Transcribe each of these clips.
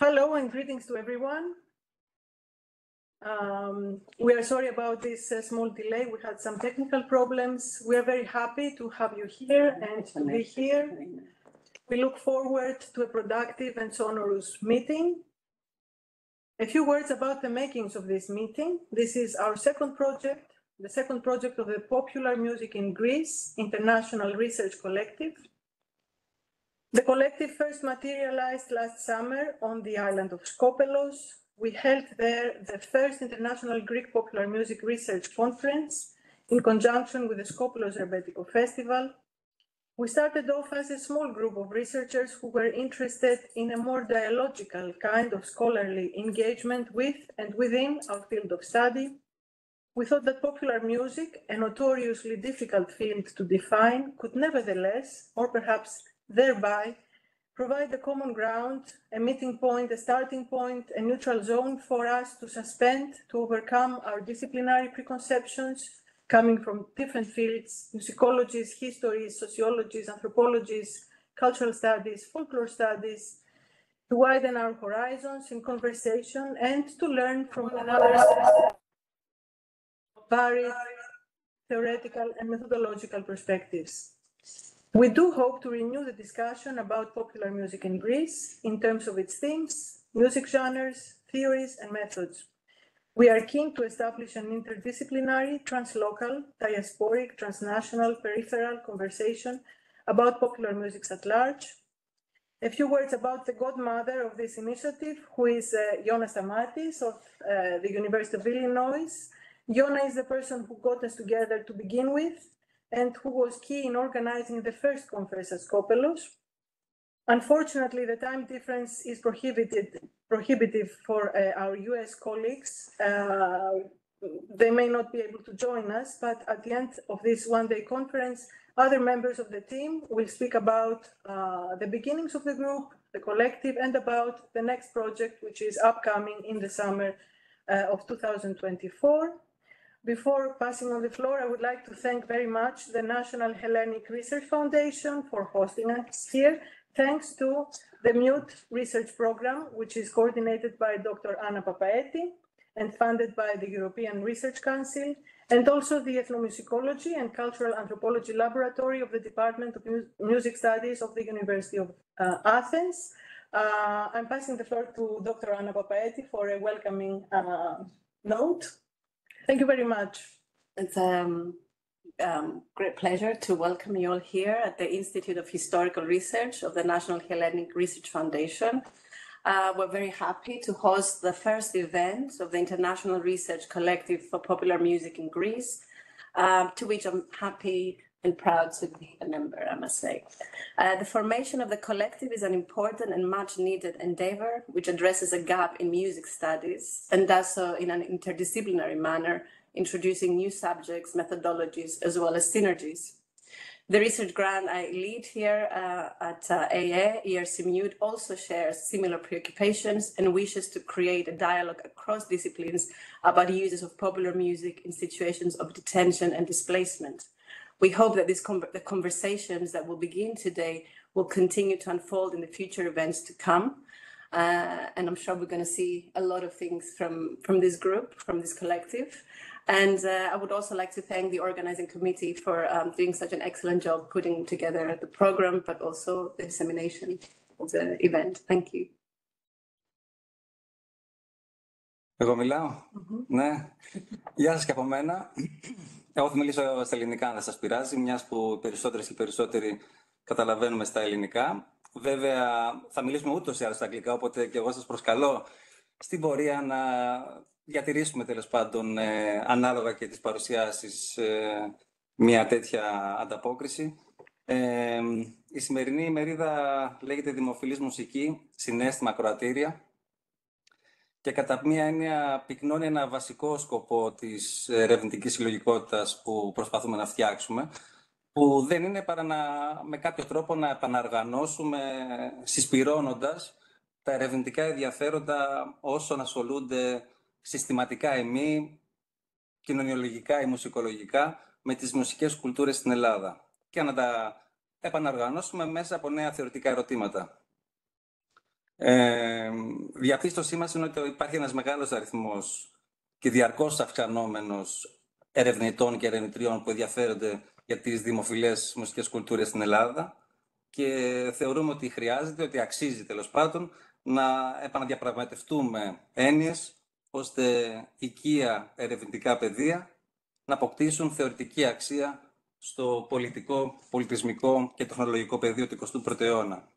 Hello and greetings to everyone. We are sorry about this small delay. We had some technical problems. We are very happy to have you here and to be here. We look forward to a productive and sonorous meeting. A few words about the makings of this meeting. This is our second project, the second project of the Popular Music in Greece International Research Collective. The collective first materialized last summer on the island of Skopelos. We held there the first International Greek Popular Music Research Conference in conjunction with the Skopelos Rebetiko Festival. We started off as a small group of researchers who were interested in a more dialogical kind of scholarly engagement with and within our field of study. We thought that popular music, a notoriously difficult field to define, could nevertheless, or perhaps thereby, provide a common ground, a meeting point, a starting point, a neutral zone for us to suspend, to overcome our disciplinary preconceptions coming from different fields, musicologies, histories, sociologies, anthropologies, cultural studies, folklore studies, to widen our horizons in conversation and to learn from another's varied theoretical and methodological perspectives. We do hope to renew the discussion about popular music in Greece in terms of its themes, music genres, theories, and methods. We are keen to establish an interdisciplinary, translocal, diasporic, transnational, peripheral conversation about popular music at large. A few words about the godmother of this initiative, who is Yona Stamatis of the University of Illinois. Yona is the person who got us together to begin with, and who was key in organizing the first conference at Skopelos. Unfortunately, the time difference is prohibitive for our US colleagues. They may not be able to join us, but at the end of this one-day conference, other members of the team will speak about the beginnings of the group, the collective, and about the next project, which is upcoming in the summer of 2024. Before passing on the floor, I would like to thank very much the National Hellenic Research Foundation for hosting us here. Thanks to the Mute Research Program, which is coordinated by Dr. Anna Papaeti and funded by the European Research Council, and also the Ethnomusicology and Cultural Anthropology Laboratory of the Department of Music Studies of the University of Athens. I'm passing the floor to Dr. Anna Papaeti for a welcoming note. Thank you very much. It's a great pleasure to welcome you all here at the Institute of Historical Research of the National Hellenic Research Foundation. We're very happy to host the first event of the International Research Collective for Popular Music in Greece, to which I'm happy and proud to be a member, I must say. The formation of the collective is an important and much needed endeavor, which addresses a gap in music studies and does so in an interdisciplinary manner, introducing new subjects, methodologies, as well as synergies. The research grant I lead here at AA, ERC Mute, also shares similar preoccupations and wishes to create a dialogue across disciplines about uses of popular music in situations of detention and displacement. We hope that the conversations that will begin today will continue to unfold in the future events to come. And I'm sure we're going to see a lot of things from this group, from this collective. And I would also like to thank the organizing committee for doing such an excellent job putting together the program, but also the dissemination of the event. Thank you. Εγώ μιλάω. Ναι. Γεια σας και από μένα. Εγώ θα μιλήσω στα ελληνικά, αν δεν σας πειράζει, μιας που περισσότερες και περισσότεροι καταλαβαίνουμε στα ελληνικά. Βέβαια, θα μιλήσουμε ούτως ή άλλως στα αγγλικά, οπότε και εγώ σας προσκαλώ στην πορεία να διατηρήσουμε τέλος πάντων ανάλογα και τις παρουσιάσεις μια τέτοια ανταπόκριση. Η σημερινή ημερίδα λέγεται Δημοφιλής Μουσική, Συναίσθημα Κροατήρια και κατά μία έννοια πυκνώνει ένα βασικό σκοπό της ερευνητικής συλλογικότητας που προσπαθούμε να φτιάξουμε, που δεν είναι παρά με κάποιο τρόπο να επαναργανώσουμε συσπυρώνοντας τα ερευνητικά ενδιαφέροντα όσων ασχολούνται συστηματικά ή μη, κοινωνιολογικά ή μουσικολογικά, με τις μουσικές κουλτούρες στην Ελλάδα και να τα επαναργανώσουμε μέσα από νέα θεωρητικά ερωτήματα. Διαπίστωσή μας είναι ότι υπάρχει ένας μεγάλος αριθμός και διαρκώς αυξανόμενος ερευνητών και ερευνητριών που ενδιαφέρονται για τις δημοφιλές μουσικές κουλτούρες στην Ελλάδα και θεωρούμε ότι χρειάζεται, ότι αξίζει τέλος πάντων να επαναδιαπραγματευτούμε έννοιες ώστε οικεία ερευνητικά πεδία να αποκτήσουν θεωρητική αξία στο πολιτικό, πολιτισμικό και τεχνολογικό πεδίο του 21ου αιώνα.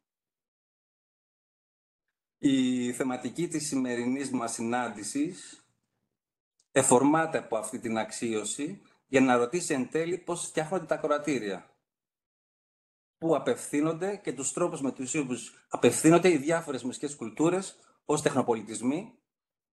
Η θεματική της σημερινής μας συνάντησης εφορμάται από αυτή την αξίωση για να ρωτήσει εν τέλει πώς φτιάχνονται τα ακροατήρια, πού απευθύνονται και τους τρόπους με τους οποίους απευθύνονται οι διάφορες μουσικές κουλτούρες ως τεχνοπολιτισμοί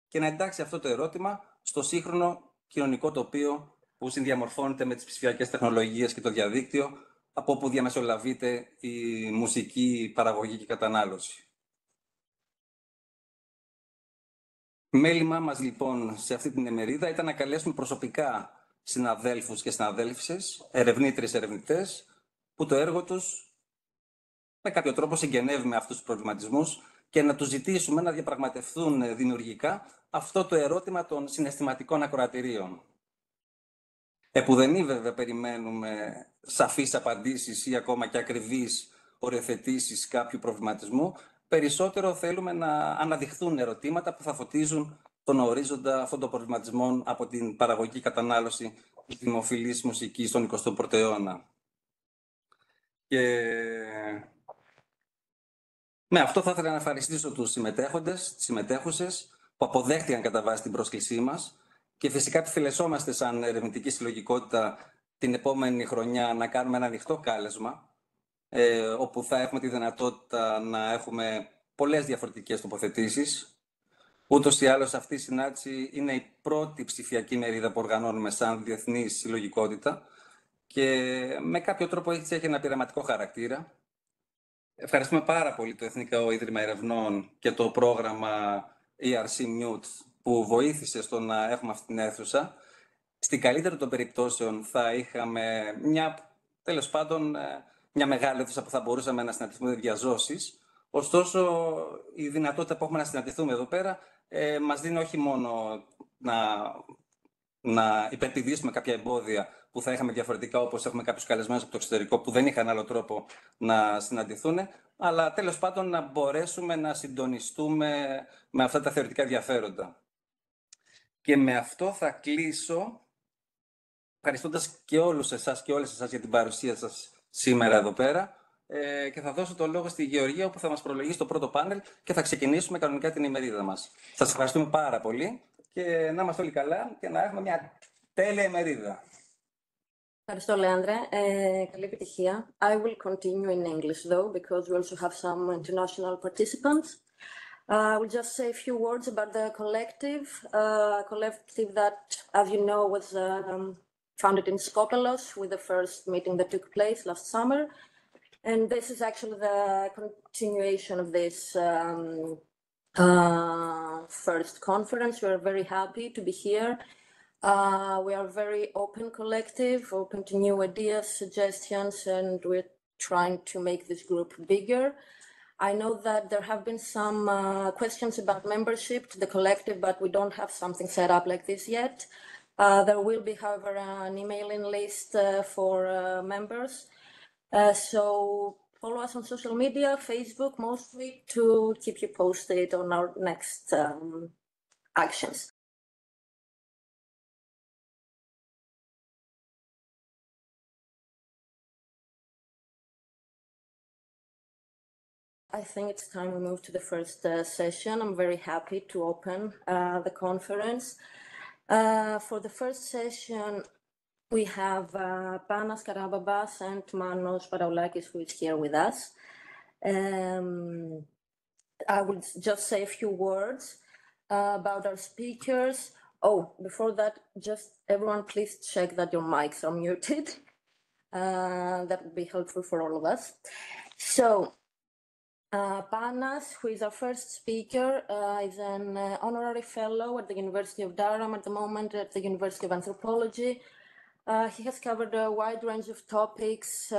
και να εντάξει αυτό το ερώτημα στο σύγχρονο κοινωνικό τοπίο που συνδιαμορφώνεται με τις ψηφιακές τεχνολογίες και το διαδίκτυο, από όπου διαμεσολαβείται η μουσική παραγωγή και κατανάλωση. Μέλημά μας λοιπόν σε αυτή την ημερίδα ήταν να καλέσουμε προσωπικά συναδέλφους και συναδέλφισες, ερευνήτριες, ερευνητές, που το έργο τους με κάποιο τρόπο συγγενεύει με αυτούς τους προβληματισμούς και να τους ζητήσουμε να διαπραγματευτούν δημιουργικά αυτό το ερώτημα των συναισθηματικών ακροατηρίων. Επουδενή βέβαια περιμένουμε σαφείς απαντήσεις ή ακόμα και ακριβείς οριοθετήσεις κάποιου προβληματισμού. Περισσότερο θέλουμε να αναδειχθούν ερωτήματα που θα φωτίζουν τον ορίζοντα αυτών των προβληματισμών από την παραγωγική κατανάλωση της δημοφιλής μουσικής στον 21ο αιώνα. Και με αυτό θα ήθελα να ευχαριστήσω τους συμμετέχοντες, τις συμμετέχουσες, που αποδέχτηκαν κατά βάση την πρόσκλησή μας και φυσικά επιφυλισσόμαστε σαν ερευνητική συλλογικότητα την επόμενη χρονιά να κάνουμε ένα ανοιχτό κάλεσμα, όπου θα έχουμε τη δυνατότητα να έχουμε πολλές διαφορετικές τοποθετήσεις. Ούτως ή άλλως αυτή η συνάντηση είναι η πρώτη ψηφιακή μερίδα που οργανώνουμε σαν διεθνή συλλογικότητα και με κάποιο τρόπο έχει ένα πειραματικό χαρακτήρα. Ευχαριστούμε πάρα πολύ το Εθνικό Ίδρυμα Ερευνών και το πρόγραμμα ERC Mute που βοήθησε στο να έχουμε αυτή την αίθουσα. Στην καλύτερη των περιπτώσεων θα είχαμε τέλος πάντων, μια μεγάλη αίθουσα που θα μπορούσαμε να συναντηθούμε διαζώσεις. Ωστόσο, η δυνατότητα που έχουμε να συναντηθούμε εδώ πέρα μας δίνει όχι μόνο να υπερπηδήσουμε κάποια εμπόδια που θα είχαμε διαφορετικά, όπως έχουμε κάποιους καλεσμένους από το εξωτερικό που δεν είχαν άλλο τρόπο να συναντηθούν, αλλά τέλος πάντων να μπορέσουμε να συντονιστούμε με αυτά τα θεωρητικά ενδιαφέροντα. Και με αυτό θα κλείσω, ευχαριστώντας και όλους εσάς και όλες εσάς για την παρουσία σας σήμερα εδώ πέρα, και θα δώσω το λόγο στη Γεωργία που θα μας προλογίσει το πρώτο πάνελ και θα ξεκινήσουμε κανονικά την ημερίδα μας. Σας ευχαριστούμε πάρα πολύ και να είμαστε όλοι καλά και να έχουμε μια τέλεια ημερίδα. Ευχαριστώ, Λέανδρε. Καλή επιτυχία. I will continue in English, though, because we also have some international participants. I will just say a few words about the collective. Collective that, as you know, was founded in Skopelos with the first meeting that took place last summer. And this is actually the continuation of this first conference. We are very happy to be here. We are a very open collective, open to new ideas, suggestions, and we're trying to make this group bigger. I know that there have been some questions about membership to the collective, but we don't have something set up like this yet. There will be, however, an emailing list for members. So follow us on social media, Facebook mostly, to keep you posted on our next actions. I think it's time we move to the first session. I'm very happy to open the conference. For the first session, we have Panas Karababas and Manos Paraoulakis, who is here with us. I will just say a few words about our speakers. Oh, before that, just everyone please check that your mics are muted. That would be helpful for all of us. So, Panas, who is our first speaker, is an honorary fellow at the University of Durham at the moment, at the University of Anthropology. He has covered a wide range of topics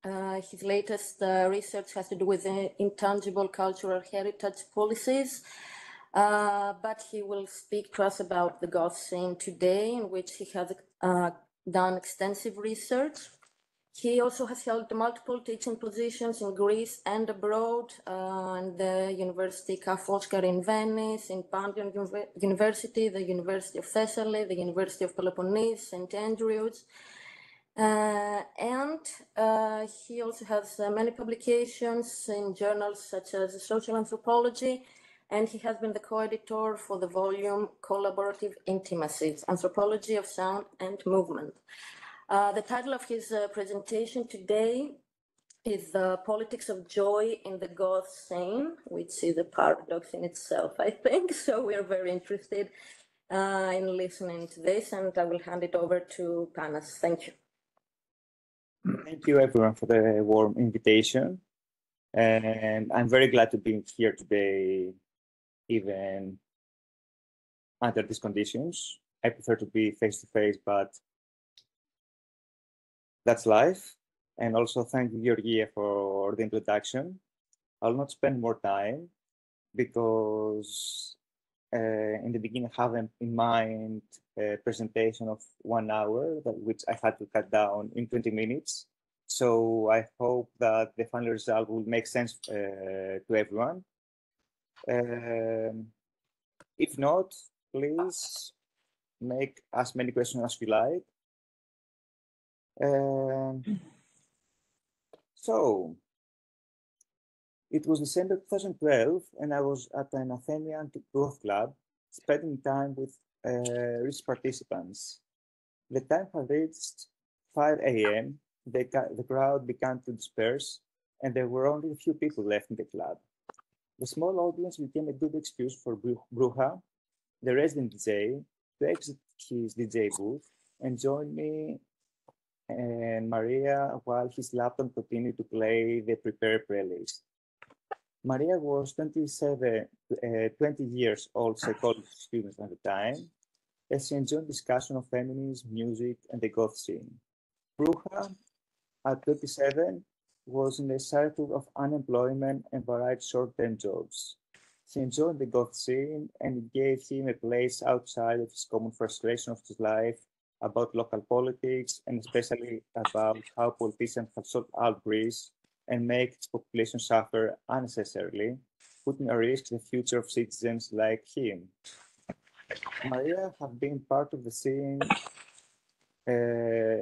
His latest research has to do with intangible cultural heritage policies, but he will speak to us about the goth scene today, in which he has done extensive research. He also has held multiple teaching positions in Greece and abroad, in the University Ca' Foscari in Venice, in Pantheon University, the University of Thessaly, the University of Peloponnese, St. Andrews. And he also has many publications in journals such as Social Anthropology, and he has been the co-editor for the volume Collaborative Intimacies, Anthropology of Sound and Movement. The title of his presentation today is Politics of Joy in the Goth Scene, which is a paradox in itself, I think. So we are very interested in listening to this, and I will hand it over to Panas. Thank you. Thank you, everyone, for the warm invitation. And I'm very glad to be here today, even under these conditions. I prefer to be face-to-face, but that's life. And also thank you, Georgia, for the introduction. I'll not spend more time because in the beginning I have in mind a presentation of 1 hour, which I had to cut down in 20 minutes. So I hope that the final result will make sense to everyone. If not, please make as many questions as you like. So, it was December 2012, and I was at an Athenian Goth club, spending time with research participants. The time had reached 5 a.m., the crowd began to disperse, and there were only a few people left in the club. The small audience became a good excuse for Bruja, the resident DJ, to exit his DJ booth and join me and Maria while his laptop continued to play the prepared playlist. Maria was 20 years old psychology student at the time, and she enjoyed discussion of feminism, music, and the goth scene. Bruja, at 27, was in a cycle of unemployment and varied short-term jobs. He enjoyed the goth scene, and it gave him a place outside of his common frustration of his life about local politics, and especially about how politicians have sold out Greece and make its population suffer unnecessarily, putting at risk the future of citizens like him. Maria has been part of the scene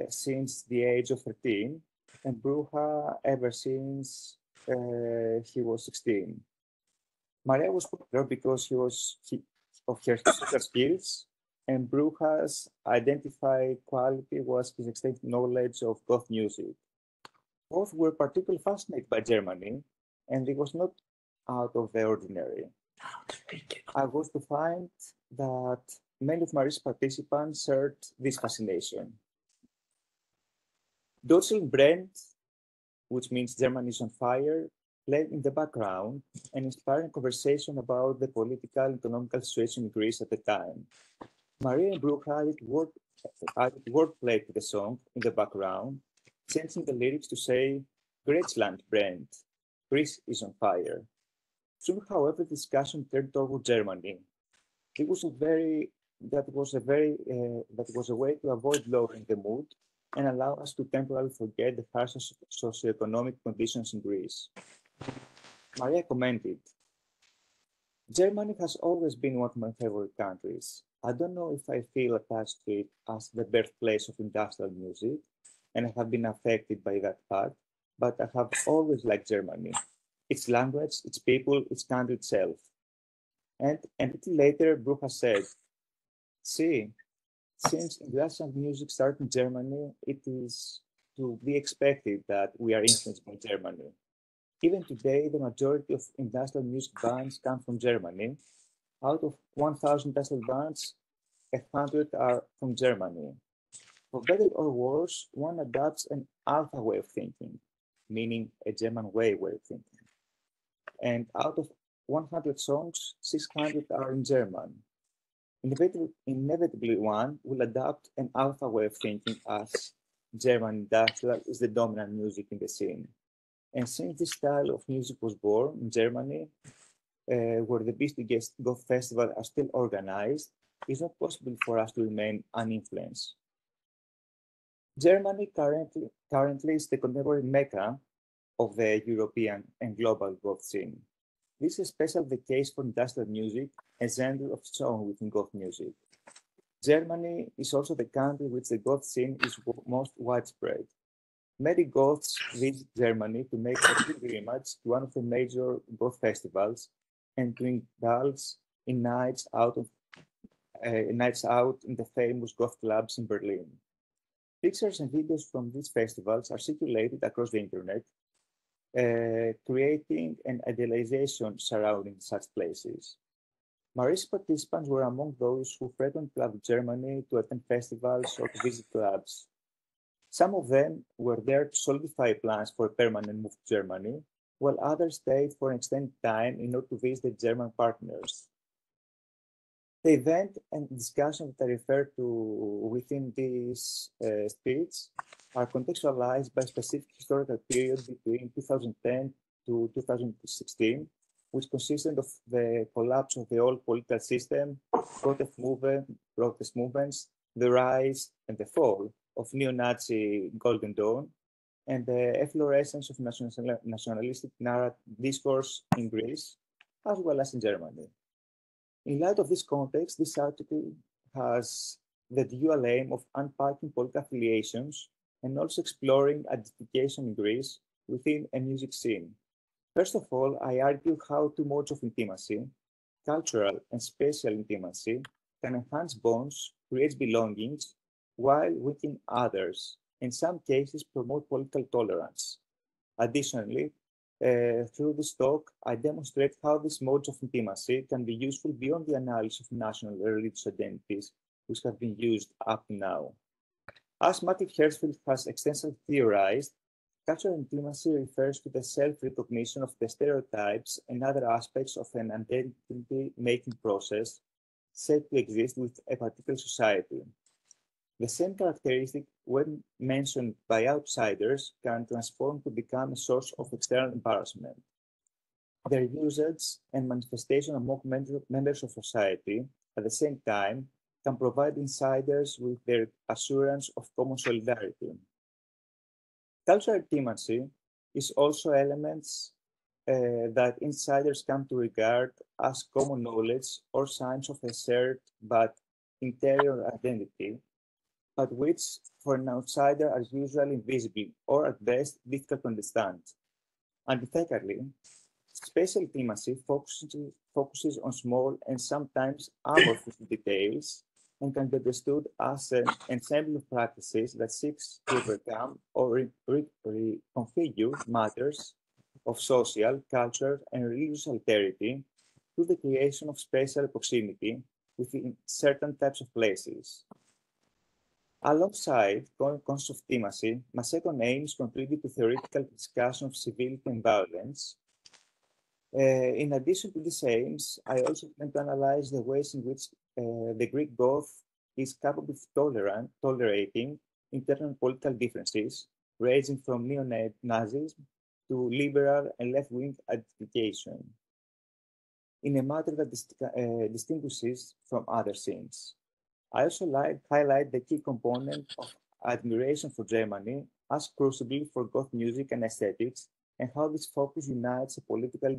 since the age of 13, and Bruja ever since he was 16. Maria was popular because of her social skills, and Bruja's identified quality was his extensive knowledge of goth music. Both were particularly fascinated by Germany, and it was not out of the ordinary. I was to find that many of Maria's participants shared this fascination. Deutschland brennt, which means Germany is on fire, played in the background and inspiring conversation about the political and economical situation in Greece at the time. Maria and Bruja added wordplay to the song in the background, changing the lyrics to say, Deutschland brennt, Greece is on fire. Soon, however, the discussion turned toward Germany. That was a way to avoid lowering the mood and allow us to temporarily forget the harsh socioeconomic conditions in Greece. Maria commented, Germany has always been one of my favorite countries. I don't know if I feel attached to it as the birthplace of industrial music, and I have been affected by that fact, but I have always liked Germany, its language, its people, its country itself. And a little later, Bruja said, see, since industrial music started in Germany, it is to be expected that we are influenced by Germany. Even today, the majority of industrial music bands come from Germany. Out of 1,000 industrial bands, 100 are from Germany. For better or worse, one adopts an alpha way of thinking, meaning a German way of thinking. And out of 100 songs, 600 are in German. Inevitably, one will adopt an alpha way of thinking as German industrial is the dominant music in the scene. And since this style of music was born in Germany, where the biggest goth festivals are still organized, it's not possible for us to remain uninfluenced. Germany currently is the contemporary mecca of the European and global goth scene. This is especially the case for industrial music, a genre of its own within goth music. Germany is also the country in which the goth scene is most widespread. Many goths visit Germany to make a pilgrimage to one of the major goth festivals and to indulge in nights out in the famous goth clubs in Berlin. Pictures and videos from these festivals are circulated across the internet, creating an idealization surrounding such places. My recent participants were among those who frequently traveled to Germany to attend festivals or to visit clubs. Some of them were there to solidify plans for a permanent move to Germany, while others stayed for an extended time in order to visit their German partners. The event and discussion that I refer to within these speech are contextualized by a specific historical period between 2010 to 2016, which consisted of the collapse of the old political system, protest movements, the rise and the fall of neo-Nazi Golden Dawn, and the efflorescence of nationalistic discourse in Greece, as well as in Germany. In light of this context, this article has the dual aim of unpacking political affiliations and also exploring identification in Greece within a music scene. First of all, I argue how two modes of intimacy, cultural and spatial intimacy, can enhance bonds, create belongings, while within others, in some cases, promote political tolerance. Additionally, through this talk, I demonstrate how these modes of intimacy can be useful beyond the analysis of national and religious identities, which have been used up to now. As Matthew Hirschfeld has extensively theorized, cultural intimacy refers to the self-recognition of the stereotypes and other aspects of an identity-making process said to exist with a particular society. The same characteristic, when mentioned by outsiders, can transform to become a source of external embarrassment. Their usage and manifestation among members of society, at the same time, can provide insiders with their assurance of common solidarity. Cultural intimacy is also elements that insiders come to regard as common knowledge or signs of a shared but interior identity, but which for an outsider are usually invisible or at best difficult to understand. Antithecally, spatial intimacy focuses on small and sometimes amorphous details and can be understood as an ensemble of practices that seeks to overcome or reconfigure matters of social, cultural, and religious alterity through the creation of spatial proximity within certain types of places. Alongside concepts of intimacy, my second aim is to contribute to theoretical discussion of civility and violence. In addition to these aims, I also plan to analyze the ways in which the Greek Goth is capable of tolerating internal political differences, ranging from neo-Nazism to liberal and left-wing identification, in a matter that distinguishes from other scenes. I also highlight the key component of admiration for Germany as crucible for Goth music and aesthetics, and how this focus unites a politically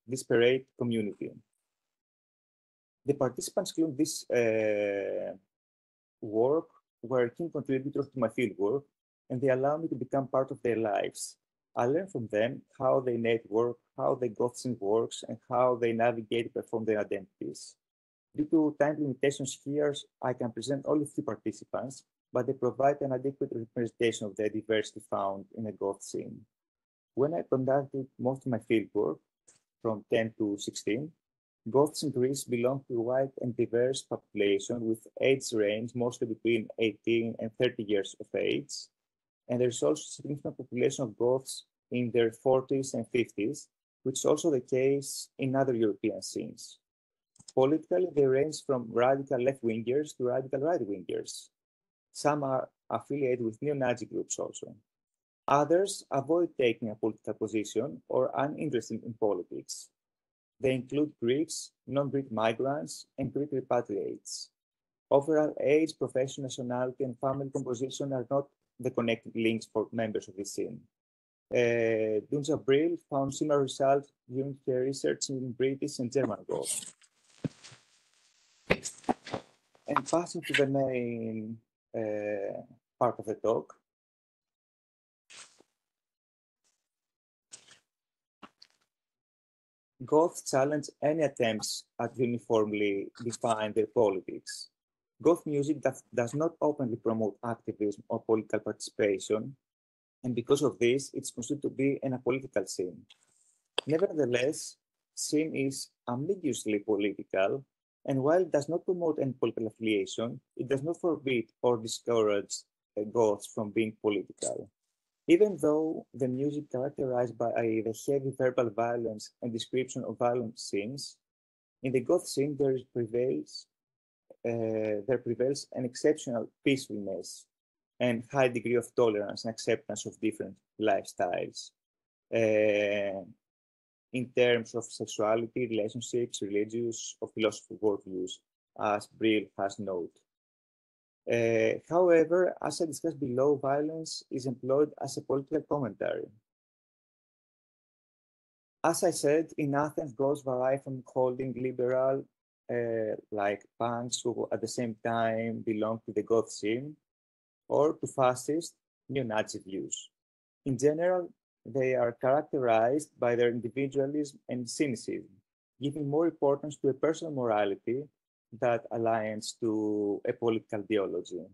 disparate community. The participants include this work were key contributors to my fieldwork, and they allow me to become part of their lives. I learn from them how they network, how the Goth scene works, and how they navigate and perform their identities. Due to time limitations here, I can present only 3 participants, but they provide an adequate representation of the diversity found in the Goth scene. When I conducted most of my fieldwork, from 10 to 16, Goths in Greece belong to a wide and diverse population with age range mostly between 18 and 30 years of age, and there's also a significant population of Goths in their 40s and 50s, which is also the case in other European scenes. Politically, they range from radical left-wingers to radical right-wingers. Some are affiliate with neo-Nazi groups also. Others avoid taking a political position or are uninterested in politics. They include Greeks, non-Greek migrants, and Greek repatriates. Overall age, profession, nationality, and family composition are not the connecting links for members of this scene. Dunja Brill found similar results during her research in British and German Goths. And passing to the main part of the talk, Goths challenge any attempts at uniformly define their politics. Goth music does not openly promote activism or political participation, and because of this, it's considered to be an apolitical scene. Nevertheless, scene is ambiguously political, and while it does not promote any political affiliation, it does not forbid or discourage Goths from being political. Even though the music characterized by the heavy verbal violence and description of violent scenes, in the Goth scene there prevails an exceptional peacefulness and high degree of tolerance and acceptance of different lifestyles in terms of sexuality, relationships, religious, or philosophical worldviews, as Brill has noted. However, as I discussed below, violence is employed as a political commentary. As I said, in Athens, Goths vary from holding liberal, like punks who at the same time belong to the Goth scene, or to fascist, neo-Nazi views. In general, they are characterized by their individualism and cynicism, giving more importance to a personal morality than alliance to a political ideology.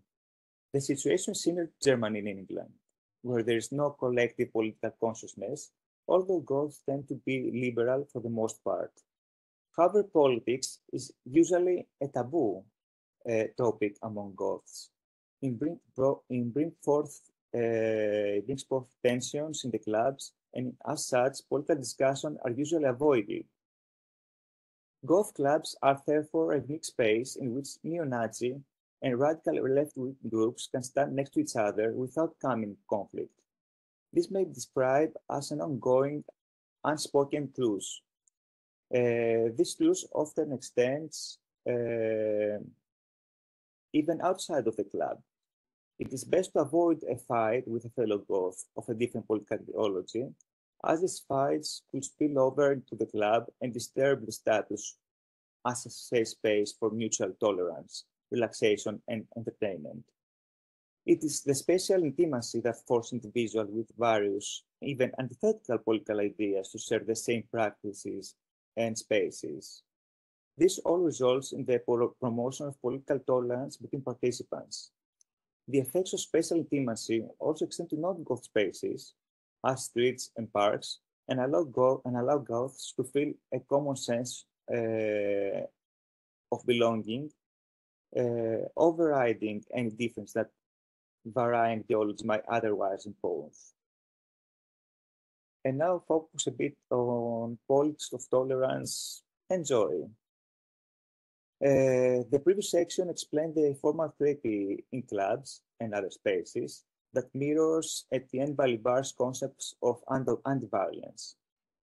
The situation is similar to Germany and England, where there is no collective political consciousness, although Goths tend to be liberal for the most part. However, politics is usually a taboo topic among Goths. It brings forth tensions in the clubs, and as such, political discussions are usually avoided. Goth clubs are therefore a unique space in which neo-Nazi and radical left-wing groups can stand next to each other without coming in conflict. This may be described as an ongoing, unspoken truce. This truce often extends even outside of the club. It is best to avoid a fight with a fellow Goth of a different political ideology, as these fights could spill over into the club and disturb the status as a safe space for mutual tolerance, relaxation, and entertainment. It is the special intimacy that forces individuals with various, even antithetical political ideas to share the same practices and spaces. This all results in the promotion of political tolerance between participants. The effects of special intimacy also extend to non-Goth spaces, as streets and parks, and allow Goths to feel a common sense of belonging, overriding any difference that varying ideologies might otherwise impose. And now focus a bit on politics of tolerance and joy. The previous section explained the formal therapy in clubs and other spaces that mirrors Etienne Balibar's concepts of anti-violence.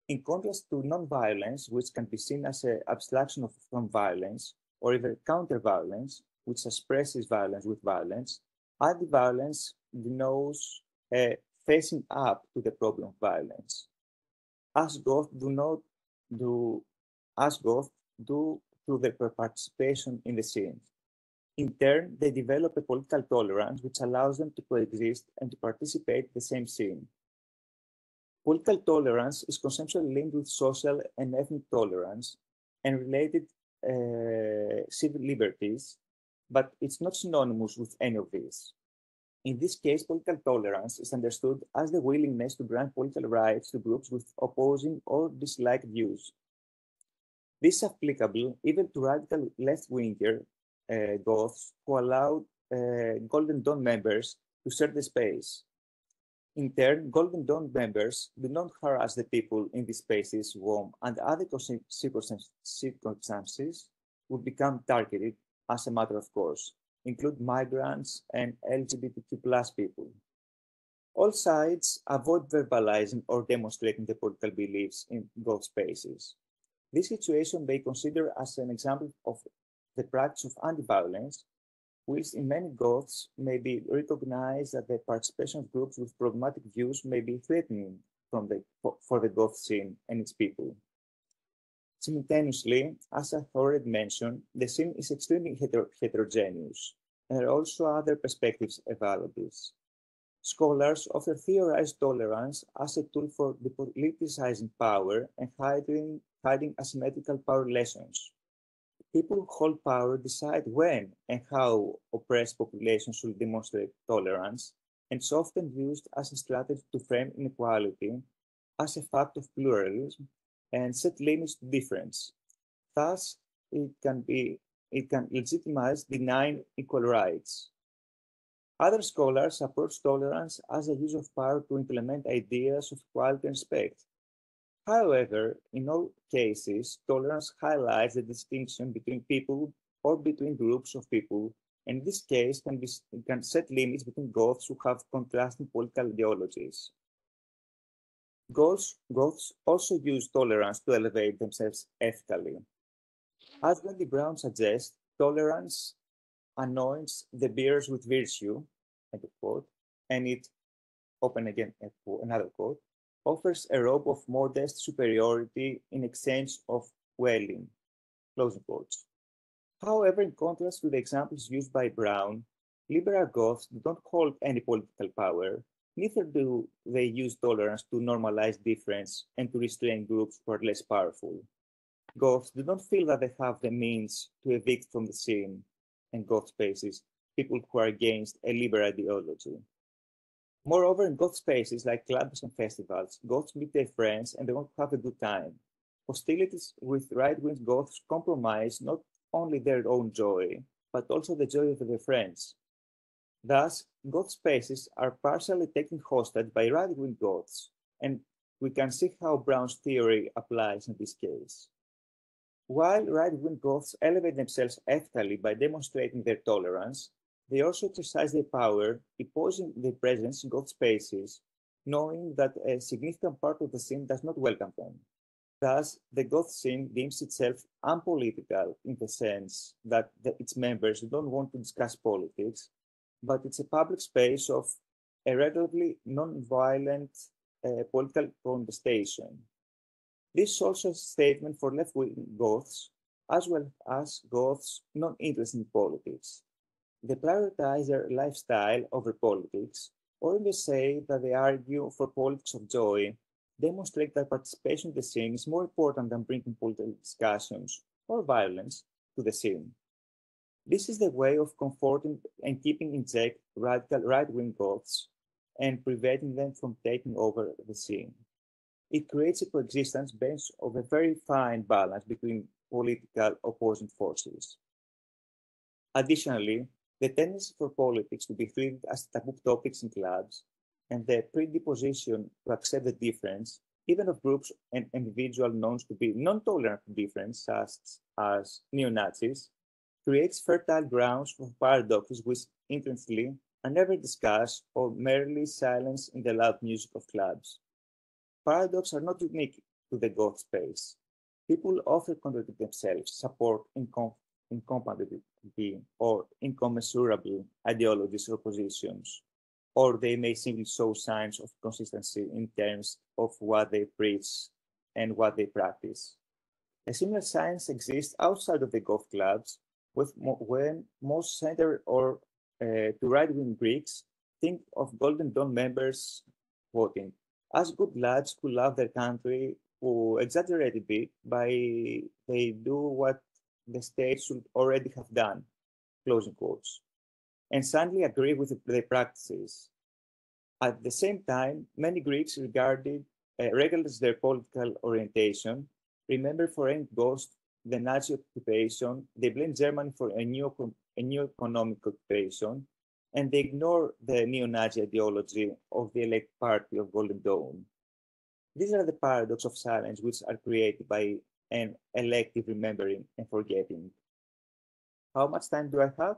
In contrast to non-violence, which can be seen as an abstraction from violence, or even counter-violence, which expresses violence with violence, anti-violence denotes facing up to the problem of violence. As Goths do through their participation in the scene. In turn, they develop a political tolerance which allows them to coexist and to participate in the same scene. Political tolerance is conceptually linked with social and ethnic tolerance and related civil liberties, but it's not synonymous with any of these. In this case, political tolerance is understood as the willingness to grant political rights to groups with opposing or disliked views. This is applicable even to radical left-winger Goths who allowed Golden Dawn members to share the space. In turn, Golden Dawn members do not harass the people in these spaces whom, under other circumstances, would become targeted as a matter of course, include migrants and LGBTQ+ people. All sides avoid verbalizing or demonstrating their political beliefs in goth spaces. This situation may be considered as an example of the practice of anti-violence, which in many goths may be recognized that the participation of groups with problematic views may be threatening for the goth scene and its people. Simultaneously, as I've already mentioned, the scene is extremely heterogeneous, and there are also other perspectives available. Scholars often theorize tolerance as a tool for depoliticizing power and hiding asymmetrical power relations. People who hold power decide when and how oppressed populations should demonstrate tolerance, and it's often used as a strategy to frame inequality as a fact of pluralism and set limits to difference. Thus, it can legitimize denying equal rights. Other scholars approach tolerance as a use of power to implement ideas of equality and respect. However, in all cases, tolerance highlights the distinction between people or between groups of people, and in this case can set limits between goths who have contrasting political ideologies. Goths also use tolerance to elevate themselves ethically. As Wendy Brown suggests, tolerance anoints the bearers with virtue, end of quote, and it, open again, another quote, offers a robe of modest superiority in exchange of wailing, closing quotes. However, in contrast to the examples used by Brown, liberal Goths don't hold any political power, neither do they use tolerance to normalize difference and to restrain groups who are less powerful. Goths do not feel that they have the means to evict from the scene and Goth spaces people who are against a liberal ideology. Moreover, in Goth spaces like clubs and festivals, Goths meet their friends and they want to have a good time. Hostilities with right-wing Goths compromise not only their own joy, but also the joy of their friends. Thus, Goth spaces are partially taken hostage by right-wing Goths, and we can see how Brown's theory applies in this case. While right-wing Goths elevate themselves ethically by demonstrating their tolerance, they also exercise their power, imposing their presence in Goth spaces, knowing that a significant part of the scene does not welcome them. Thus, the Goth scene deems itself unpolitical in the sense that its members don't want to discuss politics, but it's a public space of a relatively non-violent political contestation. This is also a statement for left-wing Goths, as well as Goths not interested in politics. They prioritize their lifestyle over politics, or they say that they argue for politics of joy, demonstrate that participation in the scene is more important than bringing political discussions or violence to the scene. This is the way of comforting and keeping in check radical right-wing Goths and preventing them from taking over the scene. It creates a coexistence based on a very fine balance between political opposing forces. Additionally, the tendency for politics to be treated as taboo topics in clubs and the predisposition to accept the difference, even of groups and individuals known to be non-tolerant to difference, such as neo-Nazis, creates fertile grounds for paradoxes which, interestingly, are never discussed or merely silenced in the loud music of clubs. Paradoxes are not unique to the Goth space. People often contradict themselves, support incompatible or incommensurable ideologies or positions, or they may simply show signs of consistency in terms of what they preach and what they practice. A similar science exists outside of the Goth clubs, when most center or to right-wing Greeks think of Golden Dawn members, quoting, as good lads who love their country, who exaggerate a bit by they do what the state should already have done, closing quotes, and sadly agree with their practices. At the same time, many Greeks regardless their political orientation, remember foreign ghosts, the Nazi occupation, they blame Germany for a new economic occupation, and they ignore the neo-Nazi ideology of the elect party of Golden Dawn. These are the paradox of silence which are created by an elective remembering and forgetting. How much time do I have?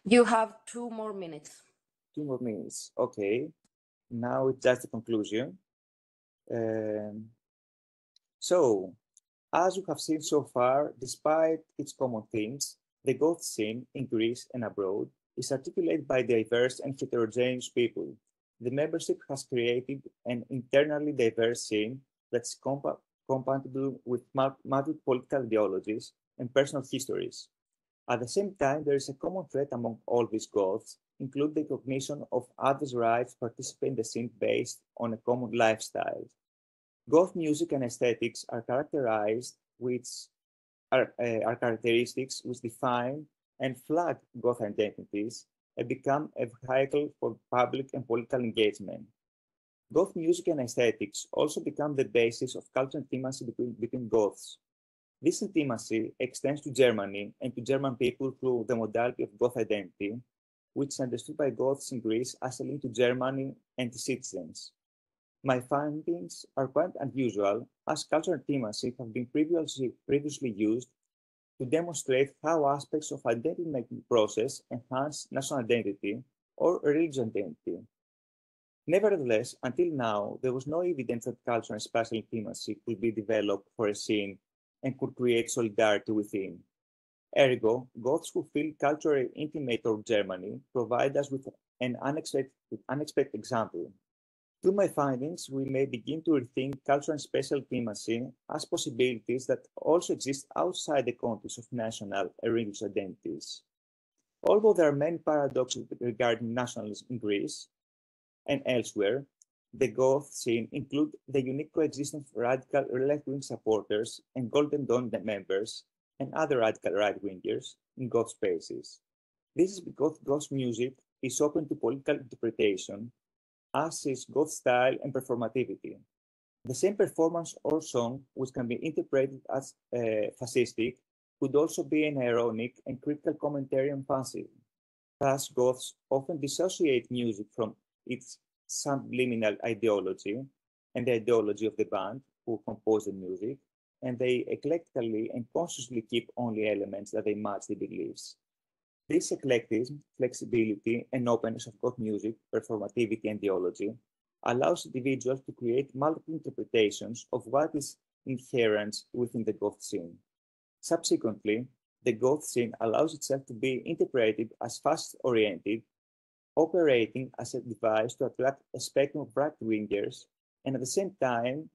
You have 2 more minutes. 2 more minutes. Okay. Now it's just the conclusion. So, as we have seen so far, despite its common themes, the goth scene in Greece and abroad is articulated by diverse and heterogeneous people. The membership has created an internally diverse scene that's compatible with multiple political ideologies and personal histories. At the same time, there is a common thread among all these goths, including the recognition of others' rights to participate in the scene based on a common lifestyle. Goth music and aesthetics are characteristics which define and flag goth identities and become a vehicle for public and political engagement. Goth music and aesthetics also become the basis of cultural intimacy between Goths. This intimacy extends to Germany and to German people through the modality of Goth identity, which is understood by Goths in Greece as a link to Germany and its citizens. My findings are quite unusual, as cultural intimacy have been previously used to demonstrate how aspects of identity-making process enhance national identity or religious identity. Nevertheless, until now, there was no evidence that cultural and spatial intimacy could be developed for a scene and could create solidarity within. Ergo, Goths who feel culturally intimate toward Germany provide us with an unexpected example. Through my findings, we may begin to rethink cultural and spatial intimacy as possibilities that also exist outside the context of national and religious identities. Although there are many paradoxes regarding nationalism in Greece and elsewhere, the Goth scene includes the unique coexistence of radical left-wing supporters and Golden Dawn members and other radical right-wingers in Goth spaces. This is because Goth music is open to political interpretation, as is Goth style and performativity. The same performance or song, which can be interpreted as fascistic, could also be an ironic and critical commentary on fascism. Thus, Goths often dissociate music from its subliminal ideology and the ideology of the band who compose the music, and they eclectically and consciously keep only elements that they match their beliefs. This eclecticism, flexibility, and openness of Goth music, performativity, and theology allows individuals to create multiple interpretations of what is inherent within the Goth scene. Subsequently, the Goth scene allows itself to be interpreted as fascist-oriented, operating as a device to attract a spectrum of right-wingers, and at the same time,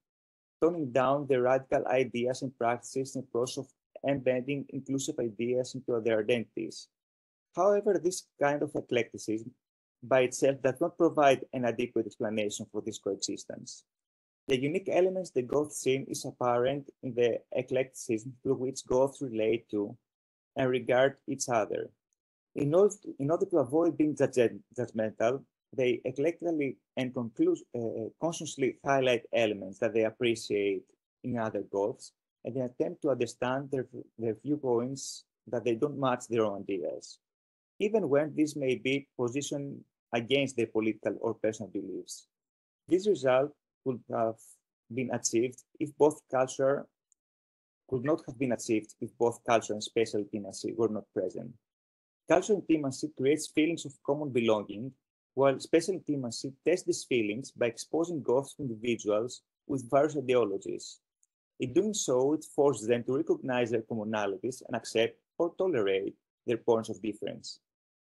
toning down the radical ideas and practices in the process of embedding inclusive ideas into their identities. However, this kind of eclecticism by itself does not provide an adequate explanation for this coexistence. The unique elements the Goth scene is apparent in the eclecticism through which Goths relate to and regard each other. In order to avoid being judgmental, they eclectically and consciously highlight elements that they appreciate in other Goths, and they attempt to understand their viewpoints that they don't match their own ideas, even when this may be positioned against their political or personal beliefs. This result could have been achieved if both culture could not have been achieved if both culture and spatial intimacy were not present. Cultural intimacy creates feelings of common belonging, while spatial intimacy tests these feelings by exposing Goths to individuals with various ideologies. In doing so, it forces them to recognize their commonalities and accept or tolerate their points of difference.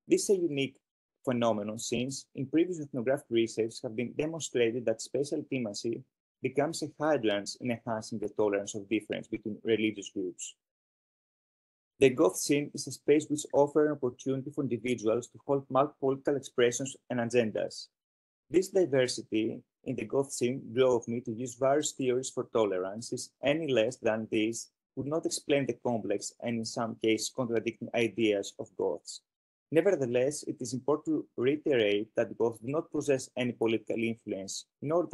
This is a unique phenomenon since in previous ethnographic research have been demonstrated that spatial intimacy becomes a hindrance in enhancing the tolerance of difference between religious groups. The Goth scene is a space which offers an opportunity for individuals to hold multiple political expressions and agendas. This diversity in the Goth scene drove me to use various theories for tolerances. Any less than this would not explain the complex and in some cases contradicting ideas of Goths. Nevertheless, it is important to reiterate that Goths do not possess any political influence, nor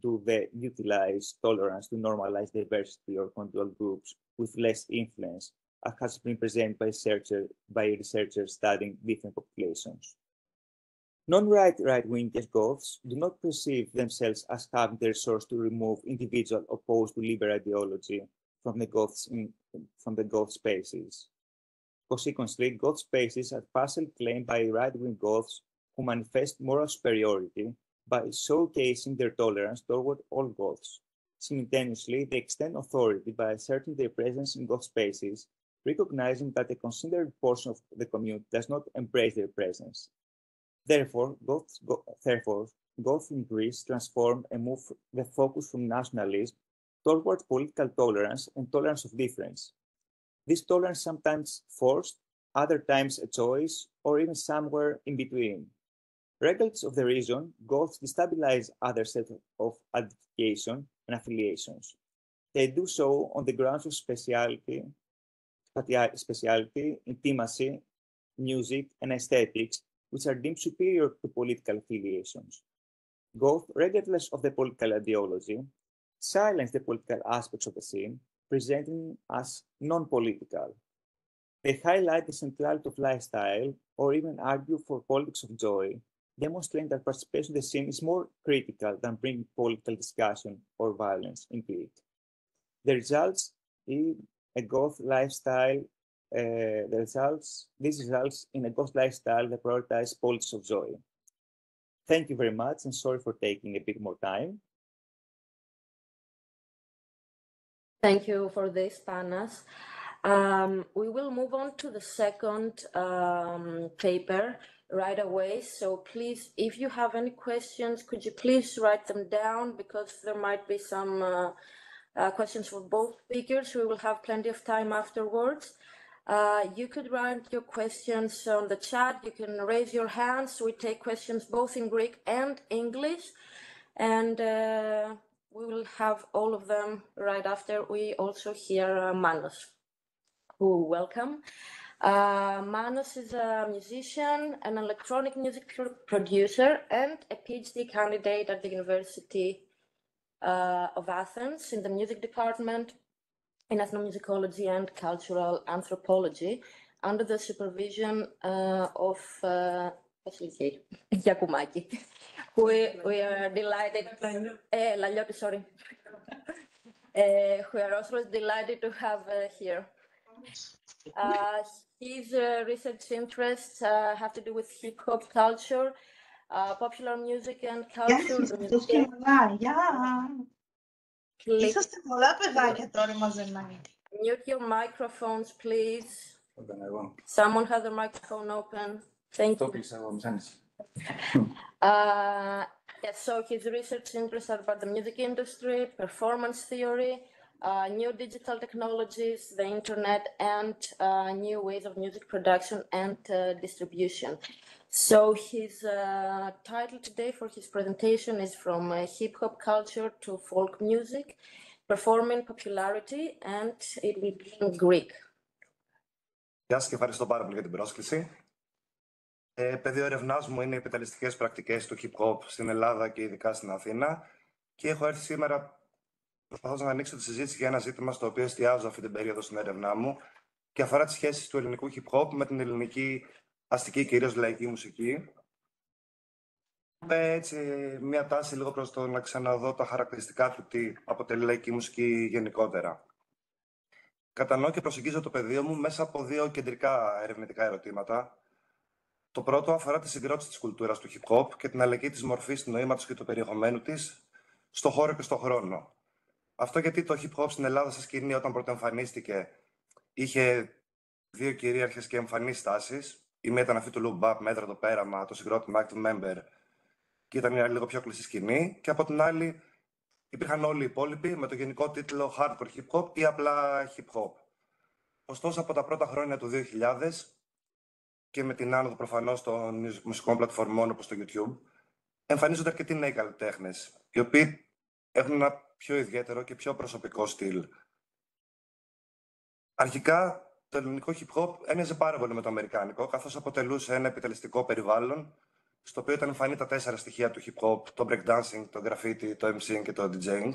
do they utilize tolerance to normalize diversity or control groups with less influence, as has been presented by researchers studying different populations. Non-right-wing Goths do not perceive themselves as having the resource to remove individuals opposed to liberal ideology from the Goth spaces. Consequently, goth spaces are partially claimed by right-wing goths who manifest moral superiority by showcasing their tolerance toward all goths. Simultaneously, they extend authority by asserting their presence in goth spaces, recognizing that a considerable portion of the community does not embrace their presence. Therefore, goths in Greece transform and move the focus from nationalism toward political tolerance and tolerance of difference. This tolerance sometimes forced, other times a choice, or even somewhere in between. Regardless of the reason, goths destabilize other sets of identification and affiliations. They do so on the grounds of speciality, intimacy, music, and aesthetics, which are deemed superior to political affiliations. Goths, regardless of the political ideology, silence the political aspects of the scene, presenting as non-political. They highlight the centrality of lifestyle or even argue for politics of joy, demonstrating that participation in the scene is more critical than bringing political discussion or violence into it. The results in a goth lifestyle. This results in a goth lifestyle that prioritizes politics of joy. Thank you very much, and sorry for taking a bit more time. Thank you for this, Panas. We will move on to the second paper right away. So please, if you have any questions, could you please write them down, because there might be some questions for both speakers. We will have plenty of time afterwards. You could write your questions on the chat. You can raise your hands. We take questions both in Greek and English. And we will have all of them right after we also hear Manos, who welcome. Manos is a musician, an electronic music producer, and a PhD candidate at the University of Athens in the music department in ethnomusicology and cultural anthropology, under the supervision of Vasiliki Giacoumaki, who we are delighted, Laliotis, sorry, who are also delighted to have here. His research interests have to do with hip-hop culture, popular music and culture. Είσαστε πολλά παιδάκια τώρα μαζεμένα. Mute your microphones, please. Someone has their microphone open. Thank you. Yes, so his research interests are about the music industry, performance theory, new digital technologies, the internet, and new ways of music production and distribution. So his title today for his presentation is From Hip-Hop Culture to Folk Music, Performing Popularity, and it will be in Greek. Γεια σας και ευχαριστώ πάρα πολύ για την πρόσκληση. Πεδίο ερευνάς μου είναι οι επιτελεστικές πρακτικές του hip-hop στην Ελλάδα και ειδικά στην Αθήνα, και έχω έρθει σήμερα προσπαθώντας να ανοίξω τη συζήτηση για ένα ζήτημα στο οποίο εστιάζω αυτή την περίοδο στην έρευνά μου και αφορά τις σχέσεις του ελληνικού hip-hop με την ελληνική αστική, κυρίως λαϊκή μουσική. Έτσι, μια τάση λίγο προς το να ξαναδώ τα χαρακτηριστικά του τι αποτελεί λαϊκή μουσική γενικότερα. Κατανοώ και προσεγγίζω το πεδίο μου μέσα από δύο κεντρικά ερευνητικά ερωτήματα. Το πρώτο αφορά τη συγκρότηση της κουλτούρας του hip-hop και την αλλαγή της μορφής, του νοήματος και του περιεχομένου της στο χώρο και στο χρόνο. Αυτό γιατί το hip-hop στην Ελλάδα σαν σκηνή όταν πρωτοεμφανίστηκε είχε δύο κυρίαρχες και εμφανείς στάσεις. Η μία ήταν αυτή του Loop Bap, μέτρα το πέραμα, το συγκρότημα Active Member, και ήταν μια λίγο πιο κλειστή σκηνή. Και από την άλλη υπήρχαν όλοι οι υπόλοιποι με το γενικό τίτλο Hardcore Hip-Hop ή απλά Hip-Hop. Ωστόσο, από τα πρώτα χρόνια του 2000 και με την άνοδο προφανώς των μουσικών πλατφορμών όπως το YouTube, εμφανίζονται αρκετοί νέοι καλλιτέχνες, οι οποίοι έχουν ένα πιο ιδιαίτερο και πιο προσωπικό στυλ. Αρχικά, το ελληνικό hip-hop έμοιαζε πάρα πολύ με το αμερικάνικο, καθώς αποτελούσε ένα επιτελεστικό περιβάλλον, στο οποίο ήταν εμφανή τα 4 στοιχεία του hip-hop, το breakdancing, το graffiti, το MCing και το DJing.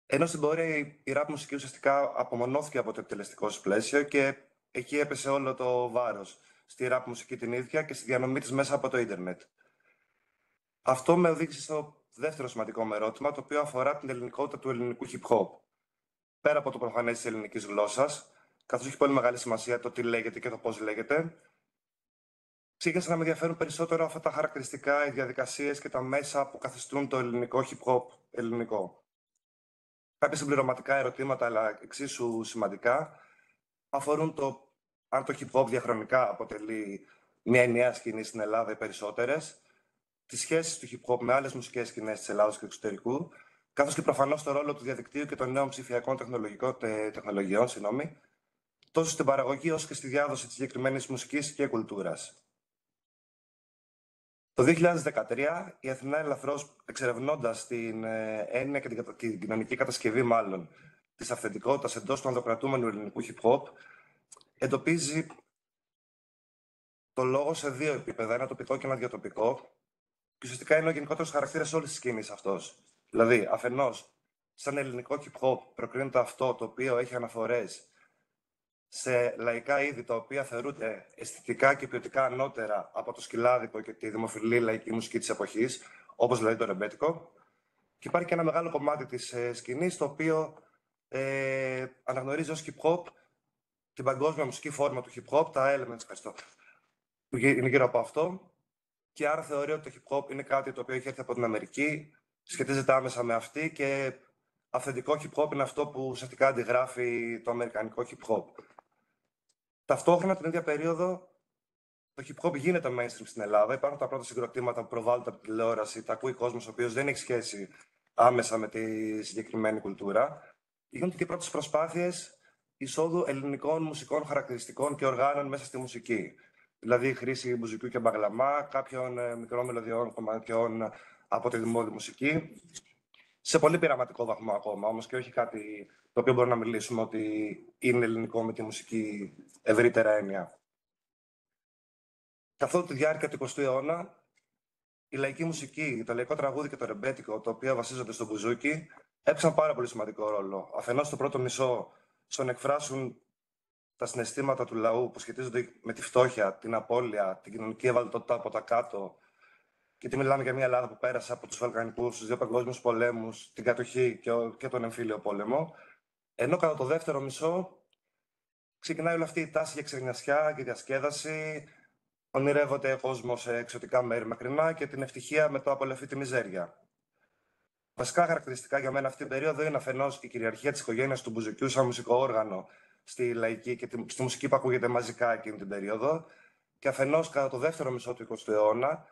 Ενώ στην πορεία η rap μουσική ουσιαστικά απομονώθηκε από το επιτελεστικό της πλαίσιο και εκεί έπεσε όλο το βάρος στη rap μουσική την ίδια και στη διανομή της μέσα από το ίντερνετ. Αυτό με οδήγησε στο δεύτερο σημαντικό μου ερώτημα, το οποίο αφορά την ελληνικότητα του ελληνικού hip-hop. Πέρα από το προφανές της ελληνικής γλώσσας, καθώς έχει πολύ μεγάλη σημασία το τι λέγεται και το πώς λέγεται, ξεκίνησαν να με ενδιαφέρουν περισσότερο αυτά τα χαρακτηριστικά, οι διαδικασίες και τα μέσα που καθιστούν το ελληνικό hip-hop ελληνικό. Κάποια συμπληρωματικά ερωτήματα, αλλά εξίσου σημαντικά, αφορούν το αν το hip-hop διαχρονικά αποτελεί μια ενιαία σκηνή στην Ελλάδα ή περισσότερες, τις σχέσεις του hip-hop με άλλες μουσικές σκηνές της Ελλάδας και του εξωτερικού, καθώς και προφανώς το ρόλο του διαδικτύου και των νέων ψηφιακών τεχνολογιών, τόσο στην παραγωγή όσο και στη διάδοση της συγκεκριμένης μουσικής και κουλτούρας. Το 2013, η Αθηνά Ελαφρώς, εξερευνώντας την έννοια και την κοινωνική κατασκευή, μάλλον, της αυθεντικότητας εντός του ανδροκρατούμενου ελληνικού hip-hop, εντοπίζει το λόγο σε δύο επίπεδα, ένα τοπικό και ένα διατοπικό, και ουσιαστικά είναι ο γενικότερος χαρακτήρας όλης της σκηνής αυτός. Δηλαδή, αφενός, σαν ελληνικό hip-hop προκρίνεται αυτό το οποίο έχει αναφορές σε λαϊκά είδη τα οποία θεωρούνται αισθητικά και ποιοτικά ανώτερα από το σκυλάδικο και τη δημοφιλή λαϊκή μουσική της εποχής, όπως δηλαδή το ρεμπέτικο. Και υπάρχει και ένα μεγάλο κομμάτι της σκηνής, το οποίο αναγνωρίζει ως hip-hop την παγκόσμια μουσική φόρμα του hip-hop, τα elements, που είναι γύρω από αυτό. Και άρα θεωρεί ότι το hip-hop είναι κάτι το οποίο έχει έρθει από την Αμερική, σχετίζεται άμεσα με αυτή και αυθεντικό hip-hop είναι αυτό που ουσιαστικά αντιγράφει το αμερικανικό hip-hop. Ταυτόχρονα την ίδια περίοδο το hip-hop γίνεται mainstream στην Ελλάδα. Υπάρχουν τα πρώτα συγκροτήματα που προβάλλονται από τη τηλεόραση, τα ακούει κόσμος ο οποίος δεν έχει σχέση άμεσα με τη συγκεκριμένη κουλτούρα. Γίνονται και οι πρώτες προσπάθειες εισόδου ελληνικών μουσικών χαρακτηριστικών και οργάνων μέσα στη μουσική. Δηλαδή η χρήση μπουζουκιού και μπαγλαμά, κάποιων μικρών μελωδιών κομματιών από τη δημόδη μουσική. Σε πολύ πειραματικό βαθμό ακόμα, όμως, και όχι κάτι το οποίο μπορούμε να μιλήσουμε ότι είναι ελληνικό με τη μουσική ευρύτερα έννοια. Καθ' όλη τη διάρκεια του 20ου αιώνα, η λαϊκή μουσική, το λαϊκό τραγούδι και το ρεμπέτικο, το οποίο βασίζονται στο μπουζούκι, έπαιξαν πάρα πολύ σημαντικό ρόλο. Αφενός στο πρώτο μισό, στο να εκφράσουν τα συναισθήματα του λαού που σχετίζονται με τη φτώχεια, την απώλεια, την κοινωνική ευαλωτότητα από τα κάτω. Γιατί μιλάμε για μια Ελλάδα που πέρασε από τους Βαλκανικούς, τους δύο παγκόσμιους πολέμους, την κατοχή και τον εμφύλιο πόλεμο. Ενώ κατά το δεύτερο μισό ξεκινάει όλη αυτή η τάση για ξενιασιά και διασκέδαση. Ονειρεύονται κόσμο σε εξωτικά μέρη μακρινά και την ευτυχία με το απολευθεί τη μιζέρια. Βασικά χαρακτηριστικά για μένα αυτή την περίοδο είναι αφενός η κυριαρχία της οικογένειας του μπουζουκιού σαν μουσικό όργανο στη λαϊκή και στη μουσική που ακούγεται μαζικά εκείνη την περίοδο. Και αφενός κατά το δεύτερο μισό του 20ου αιώνα,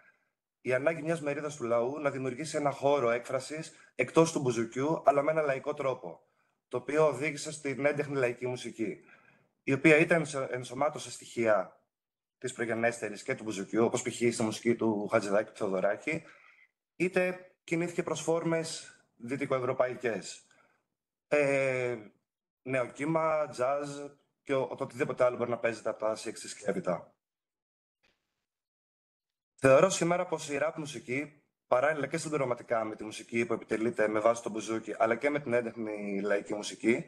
η ανάγκη μιας μερίδας του λαού να δημιουργήσει ένα χώρο έκφρασης εκτός του μπουζουκιού, αλλά με ένα λαϊκό τρόπο, το οποίο οδήγησε στην έντεχνη λαϊκή μουσική, η οποία είτε ενσωμάτωσε στοιχεία της προγενέστερης και του μπουζουκιού, όπως π.χ. στη μουσική του Χατζηδάκη του Θεοδωράκη, είτε κινήθηκε προς φόρμες δυτικοευρωπαϊκές. Νεοκύμα, jazz και το οτιδήποτε άλλο μπορεί να παίζεται από τα 60's και έπειτα. Θεωρώ σήμερα πως η ραπ μουσική, παράλληλα και συμπληρωματικά με τη μουσική που επιτελείται με βάση το μπουζούκι, αλλά και με την έντεχνη λαϊκή μουσική,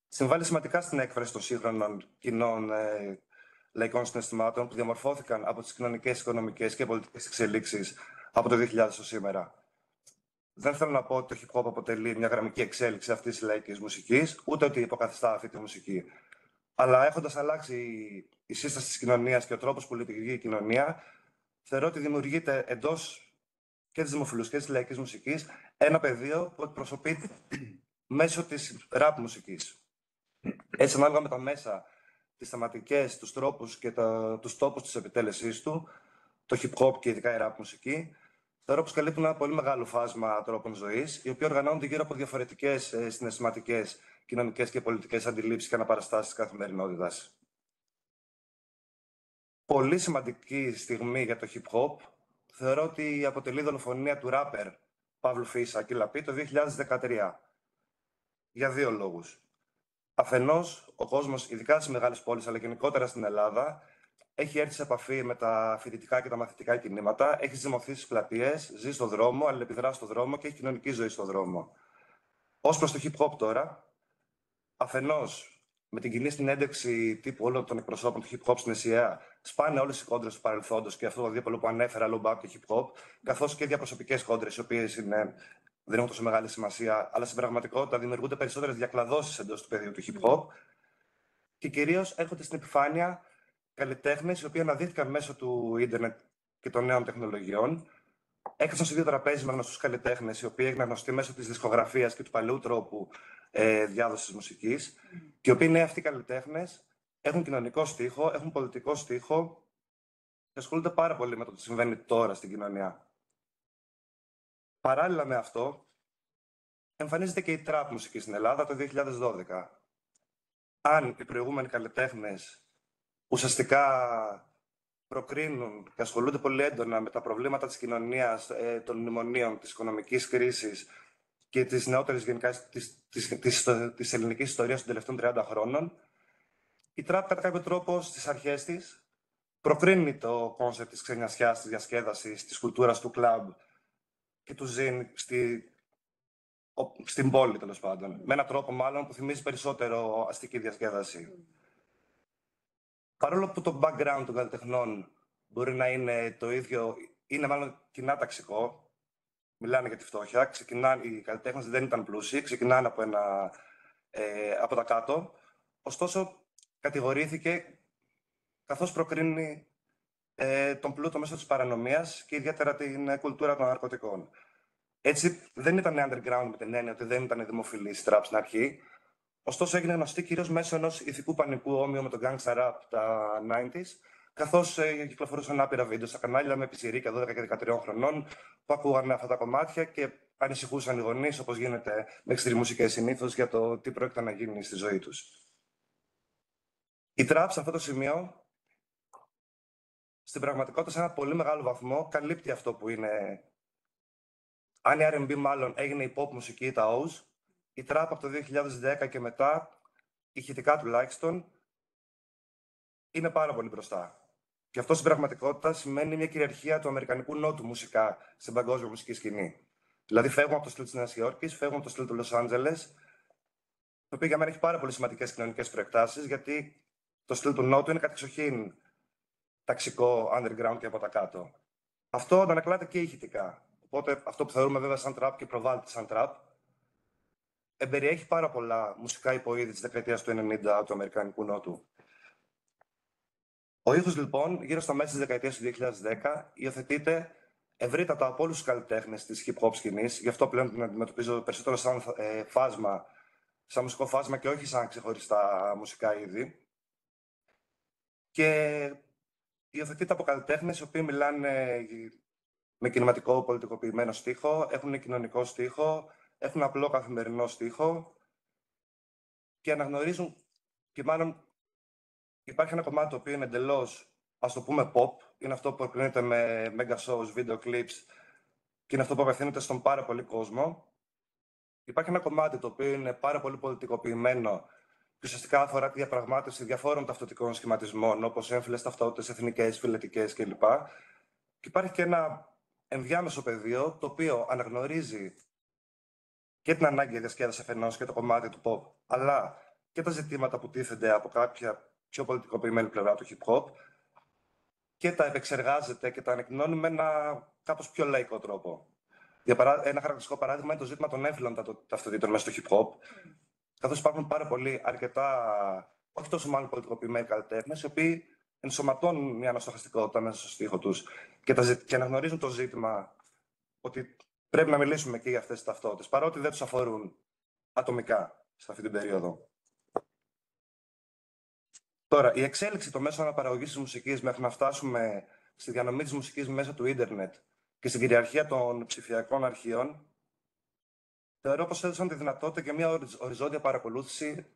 συμβάλλει σημαντικά στην έκφραση των σύγχρονων κοινών λαϊκών συναισθημάτων που διαμορφώθηκαν από τις κοινωνικές, οικονομικές και πολιτικές εξελίξεις από το 2000 ως σήμερα. Δεν θέλω να πω ότι το hip hop αποτελεί μια γραμμική εξέλιξη αυτής της λαϊκής μουσικής, ούτε ότι υποκαθιστά αυτή τη μουσική. Αλλά έχοντας αλλάξει η σύσταση της κοινωνίας και ο τρόπος που λειτουργεί η κοινωνία, θεωρώ ότι δημιουργείται εντός και της δημοφιλούς και της λαϊκής μουσικής ένα πεδίο που εκπροσωπείται μέσω της ραπ μουσικής. Έτσι, ανάλογα με τα μέσα, τις θεματικές, τους τρόπους και τους τόπους της επιτέλεσής του, το hip hop και ειδικά η rap μουσική, θεωρώ πως καλύπτουν ένα πολύ μεγάλο φάσμα τρόπων ζωής, οι οποίοι οργανώνονται γύρω από διαφορετικές συναισθηματικές, κοινωνικές και πολιτικές αντιλήψεις και αναπαραστάσεις της καθημερινότητας. Πολύ σημαντική στιγμή για το hip hop θεωρώ ότι αποτελεί η δολοφονία του ράπερ Παύλου Φίσα Κιλαπή το 2013. Για δύο λόγους. Αφενός, ο κόσμος, ειδικά στις μεγάλες πόλεις, αλλά γενικότερα στην Ελλάδα, έχει έρθει σε επαφή με τα φοιτητικά και τα μαθητικά κινήματα, έχει ζυμωθεί στις πλατείες, ζει στον δρόμο, αλληλεπιδρά στον δρόμο και έχει κοινωνική ζωή στον δρόμο. Ως προς το hip hop τώρα, αφενός, με την κοινή συνέντευξη τύπου όλων των εκπροσώπων του hip hop στην ΕΣΥΑ, σπάνε όλες οι κόντρες του παρελθόντος και αυτό το δίπολο που ανέφερα, low bap και hip hop, καθώς και διαπροσωπικές κόντρες, οι οποίες δεν έχουν τόσο μεγάλη σημασία, αλλά στην πραγματικότητα δημιουργούνται περισσότερες διακλαδώσεις εντός του πεδίου του hip hop. και κυρίως έρχονται στην επιφάνεια καλλιτέχνες οι οποίοι αναδύθηκαν μέσω του ίντερνετ και των νέων τεχνολογιών. Έκατσαν σε δύο τραπέζι με γνωστούς καλλιτέχνες, οι οποίοι έγιναν γνωστοί μέσω της δισκογραφίας και του παλαιού τρόπου διάδοσης μουσικής. Και οι οποίοι νέοι αυτοί καλλιτέχνες έχουν κοινωνικό στίχο, έχουν πολιτικό στίχο και ασχολούνται πάρα πολύ με το τι συμβαίνει τώρα στην κοινωνία. Παράλληλα με αυτό, εμφανίζεται και η τραπ μουσική στην Ελλάδα το 2012. Αν οι προηγούμενοι καλλιτέχνες ουσιαστικά προκρίνουν και ασχολούνται πολύ έντονα με τα προβλήματα της κοινωνίας, των μνημονίων, της οικονομικής κρίσης και της νεότερης γενικά της ελληνικής ιστορίας των τελευταίων 30 χρόνων, η τραπ κατά κάποιο τρόπο στις αρχές της προκρίνει το κόνσεπτ της ξενιασιάς, της διασκέδασης, της κουλτούρας του κλαμπ και του ζήν στην πόλη, τέλος πάντων. Με έναν τρόπο μάλλον που θυμίζει περισσότερο αστική διασκέδαση. Παρόλο που το background των καλλιτεχνών μπορεί να είναι το ίδιο, είναι μάλλον κοινά ταξικό, μιλάνε για τη φτώχεια, οι καλλιτέχνες δεν ήταν πλούσιοι, ξεκινάνε από τα κάτω, ωστόσο κατηγορήθηκε καθώς προκρίνει τον πλούτο μέσω της παρανομίας και ιδιαίτερα την κουλτούρα των ναρκωτικών. Έτσι, δεν ήταν underground με την έννοια ότι δεν ήταν δημοφιλής τραπ στην αρχή. Ωστόσο, έγινε γνωστή κυρίως μέσω ενός ηθικού πανικού όμοιο με τον gangsta rap τα 90s, καθώς κυκλοφορούσαν άπειρα βίντεο στα κανάλια με πιτσιρίκια 12 και 13 χρονών που ακούγανε αυτά τα κομμάτια και ανησυχούσαν οι γονείς, όπως γίνεται με extreme μουσικές συνήθως, για το τι πρόκειται να γίνει στη ζωή τους. Η τραπ σε αυτό το σημείο, στην πραγματικότητα, σε ένα πολύ μεγάλο βαθμό, καλύπτει αυτό που είναι. Αν η R&B μάλλον έγινε η pop μουσική, τα O's, η τραπ από το 2010 και μετά, ηχητικά τουλάχιστον, είναι πάρα πολύ μπροστά. Και αυτό στην πραγματικότητα σημαίνει μια κυριαρχία του αμερικανικού νότου μουσικά στην παγκόσμια μουσική σκηνή. Δηλαδή, φεύγουμε από το στυλ της Νέας Υόρκης, φεύγουμε από το στυλ του Λος Άντζελες, το οποίο για μένα έχει πάρα πολύ σημαντικές κοινωνικές προεκτάσεις, γιατί το στυλ του νότου είναι κατεξοχήν ταξικό, underground και από τα κάτω. Αυτό αντανακλάται και ηχητικά. Οπότε αυτό που θεωρούμε βέβαια σαν τραπ και προβάλλεται σαν τραπ, εμπεριέχει πάρα πολλά μουσικά υποείδη της δεκαετίας του 90 του αμερικανικού νότου. Ο ήχος λοιπόν, γύρω στα μέσα της δεκαετίας του 2010, υιοθετείται ευρύτατα από όλους τους καλλιτέχνες της hip-hop σκηνής, γι' αυτό πλέον την αντιμετωπίζω περισσότερο σαν φάσμα, σαν μουσικό φάσμα και όχι σαν ξεχωριστά μουσικά είδη. Και υιοθετείται από καλλιτέχνες οι οποίοι μιλάνε με κινηματικό πολιτικοποιημένο στίχο, έχουν κοινωνικό στίχο, έχουν απλό καθημερινό στίχο και αναγνωρίζουν και μάλλον υπάρχει ένα κομμάτι το οποίο είναι εντελώς, ας το πούμε, pop, είναι αυτό που προκρίνεται με mega shows, video clips και είναι αυτό που απευθύνεται στον πάρα πολύ κόσμο. Υπάρχει ένα κομμάτι το οποίο είναι πάρα πολύ πολιτικοποιημένο και ουσιαστικά αφορά τη διαπραγμάτευση διαφόρων ταυτοτικών σχηματισμών, όπως έμφυλες ταυτότητες, εθνικές, φυλετικές κλπ. Και υπάρχει και ένα ενδιάμεσο πεδίο το οποίο αναγνωρίζει και την ανάγκη για διασκέδαση αφενός και το κομμάτι του pop, αλλά και τα ζητήματα που τίθενται από κάποια πιο πολιτικοποιημένη πλευρά του hip-hop και τα επεξεργάζεται και τα ανακοινώνει με ένα κάπως πιο λαϊκό τρόπο. Ένα χαρακτηριστικό παράδειγμα είναι το ζήτημα των έμφυλων ταυτοτήτων μέσα στο hip-hop, καθώς υπάρχουν πάρα πολλοί αρκετά, όχι τόσο μάλλον πολιτικοποιημένοι καλλιτέχνες, οι οποίοι ενσωματώνουν μια αναστοχαστικότητα μέσα στο στίχο τους και αναγνωρίζουν το ζήτημα ότι πρέπει να μιλήσουμε και για αυτές τις ταυτότητες, παρότι δεν τους αφορούν ατομικά σε αυτή την περίοδο. Τώρα, η εξέλιξη των μέσων αναπαραγωγής της μουσικής μέχρι να φτάσουμε στη διανομή της μουσικής μέσω του ίντερνετ και στην κυριαρχία των ψηφιακών αρχείων, θεωρώ πως έδωσαν τη δυνατότητα και μια οριζόντια παρακολούθηση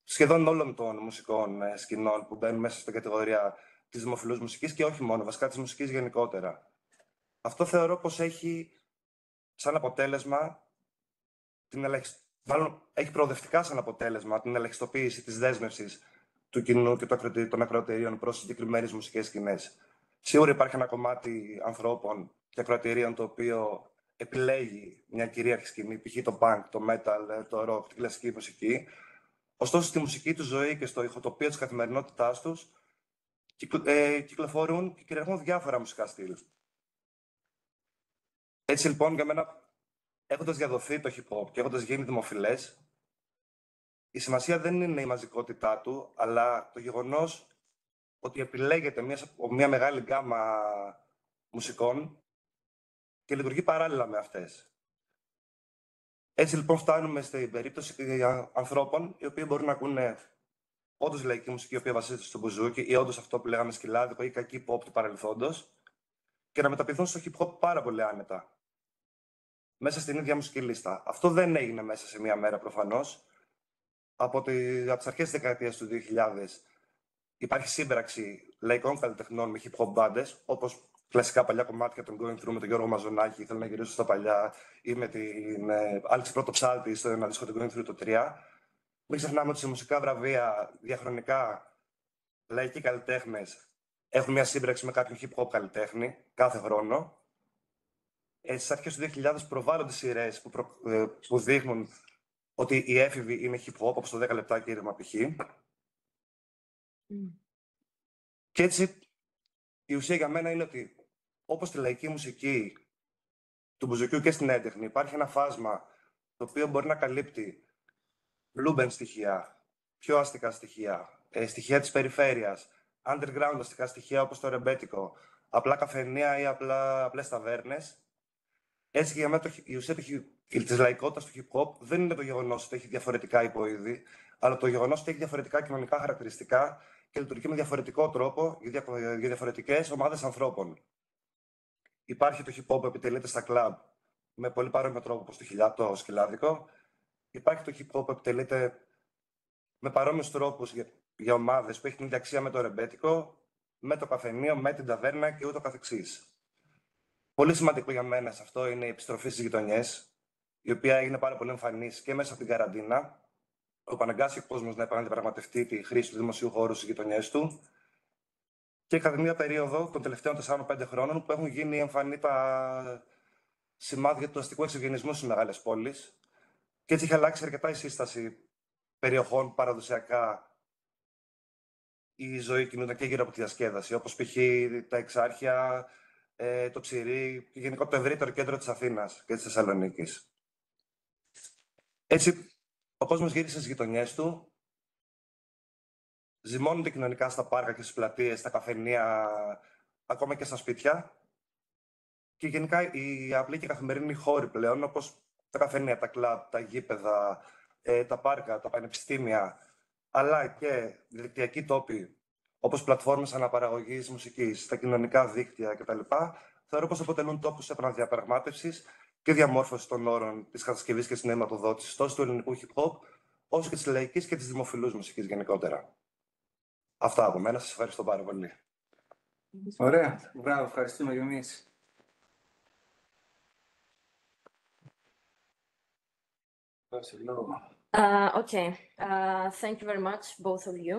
σχεδόν όλων των μουσικών σκηνών που μπαίνουν μέσα στην κατηγορία της δημοφιλούς μουσικής και όχι μόνο, βασικά της μουσικής γενικότερα. Αυτό θεωρώ πως έχει σαν αποτέλεσμα μάλλον έχει προοδευτικά σαν αποτέλεσμα την ελαχιστοποίηση της δέσμευσης του κοινού και των ακροατηρίων προς συγκεκριμένες μουσικές σκηνές. Σίγουρα υπάρχει ένα κομμάτι ανθρώπων και ακροατηρίων το οποίο επιλέγει μια κυρίαρχη σκηνή, π.χ. το punk, το metal, το rock, την κλασική μουσική. Ωστόσο, στη μουσική του ζωή και στο ηχοτοπίο της καθημερινότητάς τους κυκλοφορούν και κυριαρχούν διάφορα μουσικά στυλ. Έτσι λοιπόν, για μένα, έχοντας διαδοθεί το hip-hop και έχοντας γίνει δημοφιλές, η σημασία δεν είναι η μαζικότητά του, αλλά το γεγονός ότι επιλέγεται μια μεγάλη γκάμα μουσικών και λειτουργεί παράλληλα με αυτές. Έτσι λοιπόν φτάνουμε στην περίπτωση ανθρώπων οι οποίοι μπορούν να ακούνε όντως λαϊκή μουσική η οποία βασίζεται στο μπουζούκι ή όντως αυτό που λέγαμε σκυλάδικο ή κακή pop του παρελθόντος και να μεταπηδούν στο hip hop πάρα πολύ άνετα. Μέσα στην ίδια μουσική λίστα. Αυτό δεν έγινε μέσα σε μία μέρα προφανώς. Από τις αρχές της δεκαετίας του 2000 υπάρχει σύμπραξη λαϊκών καλλιτεχνών με hip hop μπάντες, όπως κλασικά παλιά κομμάτια των Going Through με τον Γιώργο Μαζονάκη, θέλω να γυρίσω στα παλιά, ή με την Άλξη Πρώτο Ψάλτη στο ένα δίσκο του Going Through το 3. Μην ξεχνάμε ότι σε μουσικά βραβεία διαχρονικά λαϊκοί καλλιτέχνες έχουν μια σύμπραξη με κάποιον hip hop καλλιτέχνη κάθε χρόνο. Στις αρχές του 2000 προβάλλονται σειρές που δείχνουν ότι η έφηβη είναι hip hop, όπως το 10 λεπτά κήρυγμα π.χ. Και έτσι η ουσία για μένα είναι ότι όπως στη λαϊκή μουσική του μπουζουκιού και στην έντεχνη υπάρχει ένα φάσμα το οποίο μπορεί να καλύπτει Blueband στοιχεία, πιο αστικά στοιχεία, στοιχεία της περιφέρειας, underground αστικά στοιχεία όπως το ρεμπέτικο, απλά καφενεία ή απλές ταβέρνες. Έτσι και για μένα η ουσία της λαϊκότητας του hip hop δεν είναι το γεγονός ότι έχει διαφορετικά υποείδη, αλλά το γεγονός ότι έχει διαφορετικά κοινωνικά χαρακτηριστικά και λειτουργεί με διαφορετικό τρόπο για διαφορετικές ομάδες ανθρώπων. Υπάρχει το hip hop που επιτελείται στα κλαμπ με πολύ παρόμοιο τρόπο όπως το σκυλάδικο. Υπάρχει το hip hop που επιτελείται με παρόμοιους τρόπους για ομάδες που έχει την ίδια αξία με το ρεμπέτικο, με το καφενείο, με την ταβέρνα και ούτω καθεξής. Πολύ σημαντικό για μένα σε αυτό είναι η επιστροφή στις γειτονιές, η οποία έγινε πάρα πολύ εμφανής και μέσα από την καραντίνα, όπου αναγκάσει ο κόσμος να επαναδιαπραγματευτεί τη χρήση του δημοσίου χώρου στις γειτονιές του. Και κατά μια περίοδο των τελευταίων 4-5 χρόνων που έχουν γίνει εμφανή τα σημάδια του αστικού εξευγενισμού στις μεγάλες πόλεις. Και έτσι έχει αλλάξει αρκετά η σύσταση περιοχών παραδοσιακά η ζωή κινούνταν και γύρω από τη διασκέδαση, όπως π.χ. τα Εξάρχεια, το Ψηρή και γενικότερα το ευρύτερο κέντρο της Αθήνας και της Θεσσαλονίκης. Έτσι, ο κόσμος γύρισε στις γειτονιές του, ζυμώνονται κοινωνικά στα πάρκα και στις πλατείες, στα καφενεία, ακόμα και στα σπίτια. Και γενικά οι απλοί και καθημερινοί χώροι πλέον, όπως τα καφενεία, τα κλαμπ, τα γήπεδα, τα πάρκα, τα πανεπιστήμια, αλλά και διαδικτυακοί τόποι, όπως πλατφόρμες αναπαραγωγής μουσικής, τα κοινωνικά δίκτυα κτλ., θεωρώ πως αποτελούν τόπους επαναδιαπραγμάτευσης και διαμόρφωσης των όρων της κατασκευής και της νοηματοδότησης τόσο του ελληνικού hip hop, όσο και της λαϊκής και της δημοφιλούς μουσικής γενικότερα. Αυτά από μένα. Σας ευχαριστώ πάρα πολύ. Ωραία. Μπράβο. Ευχαριστούμε και εμείς. Okay, thank you very much, both of you.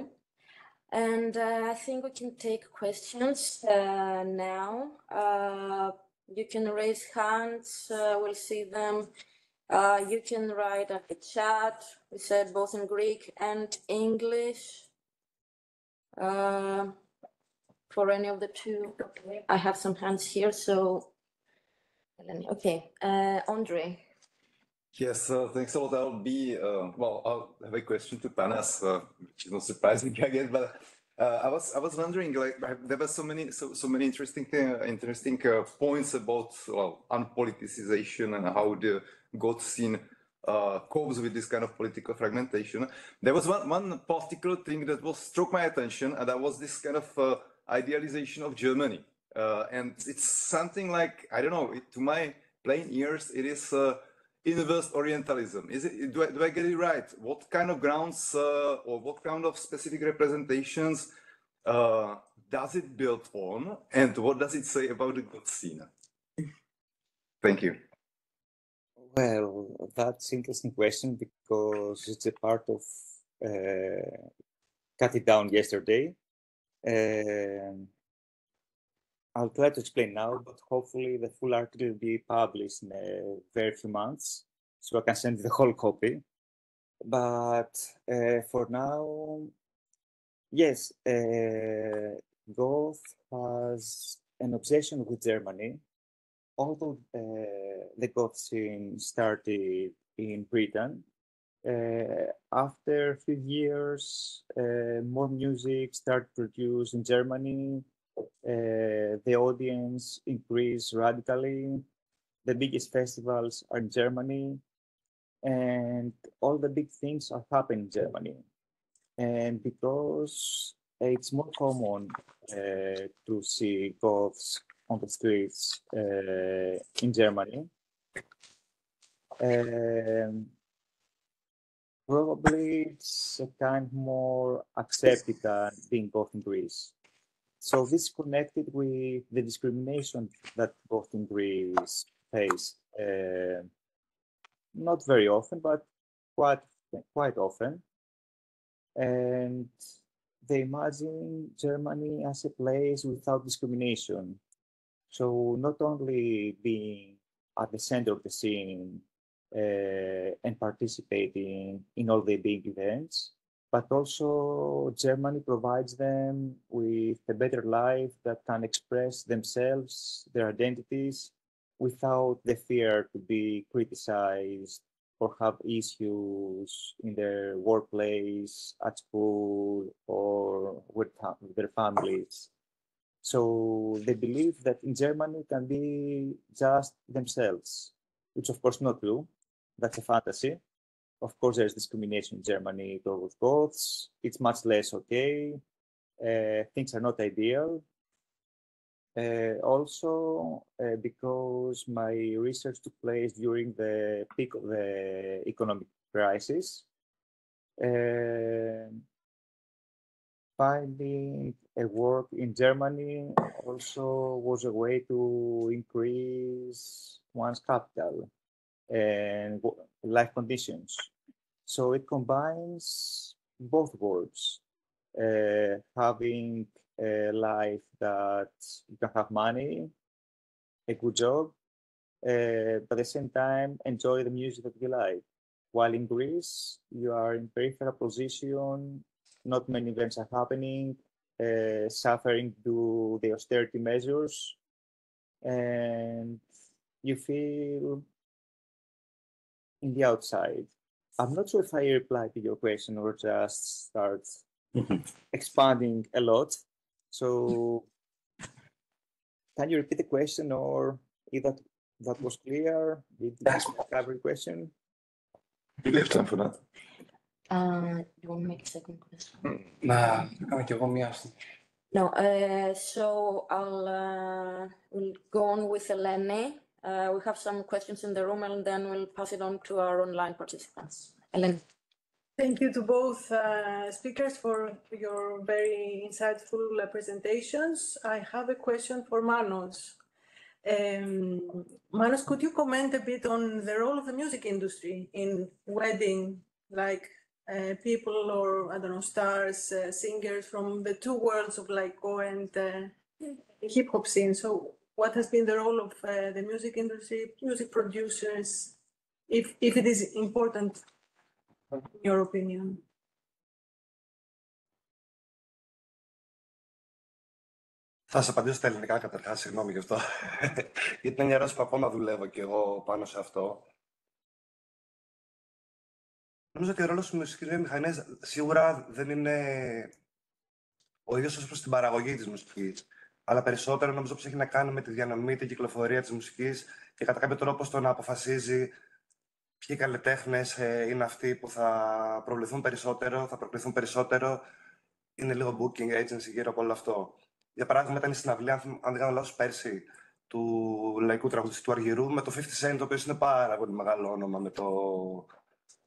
And I think we can take questions now. You can raise hands, we'll see them. You can write at the chat. We said both in Greek and English. For any of the two, I have some hands here, so okay, Andre. Yes, thanks a lot. I'll have a question to Panas, which is not surprising, I guess, but I was wondering, like, there were so many interesting points about unpoliticization and how the goth scene copes with this kind of political fragmentation. There was one particular thing that struck my attention, and that was this kind of idealization of Germany. And it's something like, I don't know, to my plain ears, it is inverse Orientalism. Do I get it right? What kind of grounds or what kind of specific representations does it build on, and what does it say about the goth scene? Thank you. Well, that's an interesting question because it's a part of Cut It Down yesterday. I'll try to explain now, but hopefully the full article will be published in a very few months, so I can send you the whole copy. But for now, yes, goth has an obsession with Germany. Although the goth scene started in Britain, After a few years, more music started produced in Germany. The audience increased radically. The biggest festivals are in Germany, and all the big things are happening in Germany. And because it's more common to see goths on the streets in Germany, probably it's a kind more accepted than being goth in Greece. So this connected with the discrimination that goth in Greece face. Not very often, but quite often. And they imagine Germany as a place without discrimination. So not only being at the center of the scene and participating in all the big events, but also Germany provides them with a better life that can express themselves, their identities, without the fear to be criticized or have issues in their workplace, at school, or with their families. So they believe that in Germany can be just themselves, which of course not true. That's a fantasy. Of course, there's discrimination in Germany towards goths. It's much less okay. Things are not ideal. Also, because my research took place during the peak of the economic crisis, finding a work in Germany also was a way to increase one's capital and life conditions. So it combines both worlds, having a life that you can have money, a good job, but at the same time enjoy the music that you like. While in Greece, you are in peripheral position, not many events are happening, suffering due to the austerity measures, and you feel in the outside. I'm not sure if I replied to your question or just start expanding a lot. So can you repeat the question, or if that was clear? Did you cover your question? We leave time for that. You want to make a second question? Να κάνω κι εγώ μία. No, so we'll go on with Eleni. We have some questions in the room, and then we'll pass it on to our online participants. Eleni. Thank you to both speakers for your very insightful presentations. I have a question for Manos. Manos, could you comment a bit on the role of the music industry in wedding, like people or, I don't know, stars, singers from the two worlds of like go and hip hop scene? So what has been the role of the music industry, music producers, if it is important, in your opinion? Θα σας απαντήσω στα ελληνικά καταρχάς, συγγνώμη γι' αυτό. Γιατί είναι μια ερώτηση που ακόμα δουλεύω και εγώ πάνω σε αυτό. Νομίζω ότι ο ρόλος της μουσικής βιομηχανίας σίγουρα δεν είναι ο ίδιος ως προς την παραγωγή της μουσικής. Αλλά περισσότερο νομίζω πως έχει να κάνει με τη διανομή, την κυκλοφορία της μουσικής και κατά κάποιο τρόπο στο να αποφασίζει ποιοι καλλιτέχνες είναι αυτοί που θα προβληθούν περισσότερο, θα προκληθούν περισσότερο. Είναι λίγο booking agency γύρω από όλο αυτό. Για παράδειγμα, ήταν η συναυλία, αν δεν κάνω λάθος, πέρσι, του λαϊκού τραγουδιστή του Αργυρού με το 50 Cent, το οποίο είναι πάρα πολύ μεγάλο όνομα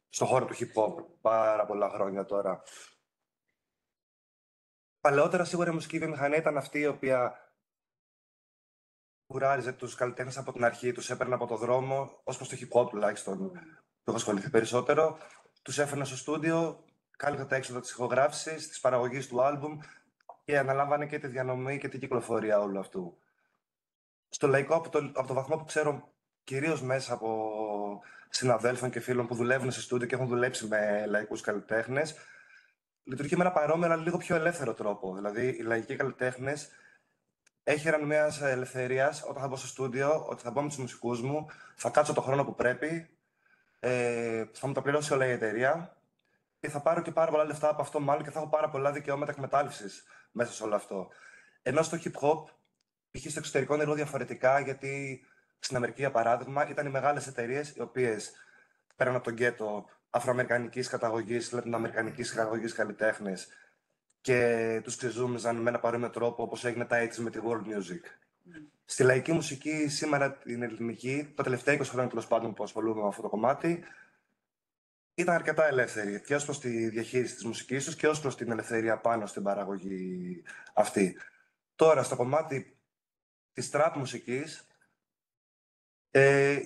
στον χώρο του hip hop πάρα πολλά χρόνια τώρα. Παλαιότερα, σίγουρα η μουσική βιομηχανία ήταν αυτή η οποία κουράριζε τους καλλιτέχνες από την αρχή, τους έπαιρνε από το δρόμο, ως προς το hip hop τουλάχιστον, που έχω ασχοληθεί περισσότερο. Τους έφερνε στο στούντιο, κάλυπτε τα έξοδα της ηχογράφησης, της παραγωγής του άλμπουμ και αναλάμβανε και τη διανομή και την κυκλοφορία όλου αυτού. Στο λαϊκό, από το βαθμό που ξέρω, κυρίως μέσα από συναδέλφων και φίλων που δουλεύουν σε στούντιο και έχουν δουλέψει με λαϊκούς καλλιτέχνες, λειτουργεί με ένα παρόμοιο, αλλά λίγο πιο ελεύθερο τρόπο. Δηλαδή, οι λαϊκοί καλλιτέχνες έχεραν μια ελευθερία όταν θα μπω στο στούντιο, ότι θα μπω με τους μουσικούς μου, θα κάτσω το χρόνο που πρέπει, θα μου το πληρώσει όλα η εταιρεία και θα πάρω και πάρα πολλά λεφτά από αυτό μάλλον και θα έχω πάρα πολλά δικαιώματα εκμετάλλευσης μέσα σε όλο αυτό. Ενώ στο hip hop, π.χ. στο εξωτερικό είναι λίγο διαφορετικά, γιατί στην Αμερική, για παράδειγμα, ήταν οι μεγάλες εταιρείες οι οποίες πέραν από τον γκέτο αφροαμερικανικής καταγωγής, λατινοαμερικανικής καταγωγής καλλιτέχνες και τους ξεζούμιζαν με ένα παρόμοιο τρόπο όπως έγινε τα 80's με τη world music. Στη λαϊκή μουσική, σήμερα την ελληνική, τα τελευταία 20 χρόνια τέλος πάντων που ασχολούμαι με αυτό το κομμάτι, ήταν αρκετά ελεύθεροι και ως προς τη διαχείριση της μουσικής τους και ως προς την ελευθερία πάνω στην παραγωγή αυτή. Τώρα, στο κομμάτι της trap μουσικής,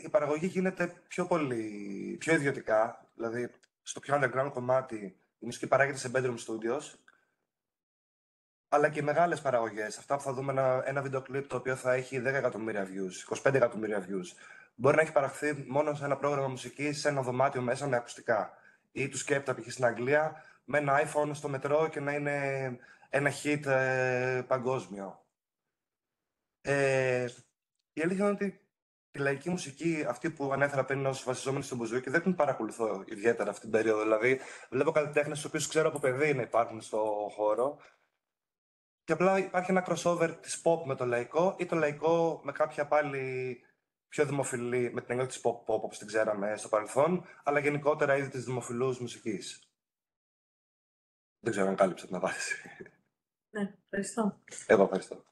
η παραγωγή γίνεται πιο ιδιωτικά, δηλαδή στο πιο underground κομμάτι η μουσική παράγεται σε bedroom studios, αλλά και οι μεγάλες παραγωγές, αυτά που θα δούμε ένα βίντεο κλιπ το οποίο θα έχει 10 εκατομμύρια views, 25 εκατομμύρια views, μπορεί να έχει παραχθεί μόνο σε ένα πρόγραμμα μουσικής, σε ένα δωμάτιο μέσα με ακουστικά. Ή του σκέπτα π.χ. στην Αγγλία με ένα iPhone στο μετρό και να είναι ένα hit παγκόσμιο. Η αλήθεια είναι ότι τη λαϊκή μουσική, αυτή που ανέφερα πριν ως βασιζόμενη στον μπουζούκι, δεν την παρακολουθώ ιδιαίτερα αυτή την περίοδο. Δηλαδή, βλέπω καλλιτέχνες τους οποίους ξέρω από παιδί να υπάρχουν στο χώρο. Και απλά υπάρχει ένα crossover της pop με το λαϊκό ή το λαϊκό με κάποια πάλι πιο δημοφιλή, με την έννοια της pop όπως την ξέραμε στο παρελθόν, αλλά γενικότερα είδη της δημοφιλούς μουσικής. Δεν ξέρω αν κάλυψα την απάντηση. Ναι, ευχαριστώ. Εγώ ευχαριστώ.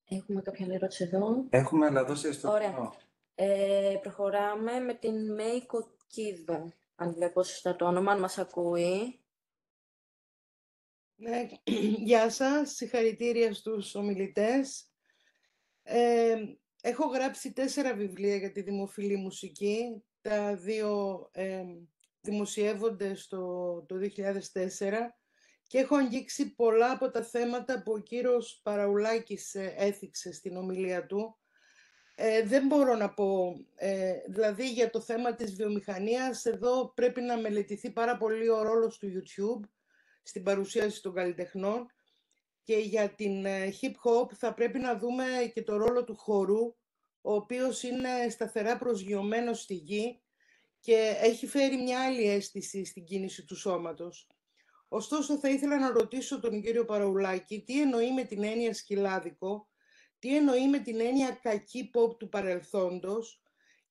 Έχουμε κάποια άλλη ερώτηση εδώ. Έχουμε, αλλά δώσε στο Ωραία. κοινό. Προχωράμε με την Μέη Κοκκίδου, αν βλέπω σωστά το όνομα, αν μας ακούει. Ναι, γεια σας, συγχαρητήρια στους ομιλητές. Έχω γράψει 4 βιβλία για τη δημοφιλή μουσική. Τα 2 δημοσιεύονται το 2004 και έχω αγγίξει πολλά από τα θέματα που ο κύριος Παραουλάκης έθιξε στην ομιλία του. Δεν μπορώ να πω, δηλαδή για το θέμα της βιομηχανίας, εδώ πρέπει να μελετηθεί πάρα πολύ ο ρόλος του YouTube στην παρουσίαση των καλλιτεχνών και για την hip hop θα πρέπει να δούμε και το ρόλο του χορού, ο οποίος είναι σταθερά προσγειωμένος στη γη και έχει φέρει μια άλλη αίσθηση στην κίνηση του σώματος. Ωστόσο, θα ήθελα να ρωτήσω τον κύριο Παραουλάκη τι εννοεί με την έννοια σκυλάδικο, τι εννοεί με την έννοια κακή pop του παρελθόντος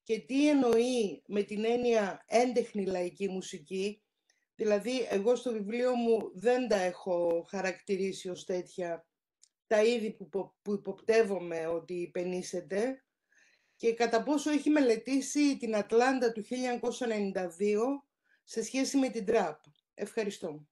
και τι εννοεί με την έννοια έντεχνη λαϊκή μουσική. Δηλαδή, εγώ στο βιβλίο μου δεν τα έχω χαρακτηρίσει ως τέτοια τα είδη που υποπτεύομαι ότι υπενήσεται και κατά πόσο έχει μελετήσει την Ατλάντα του 1992 σε σχέση με την τραπ. Ευχαριστώ.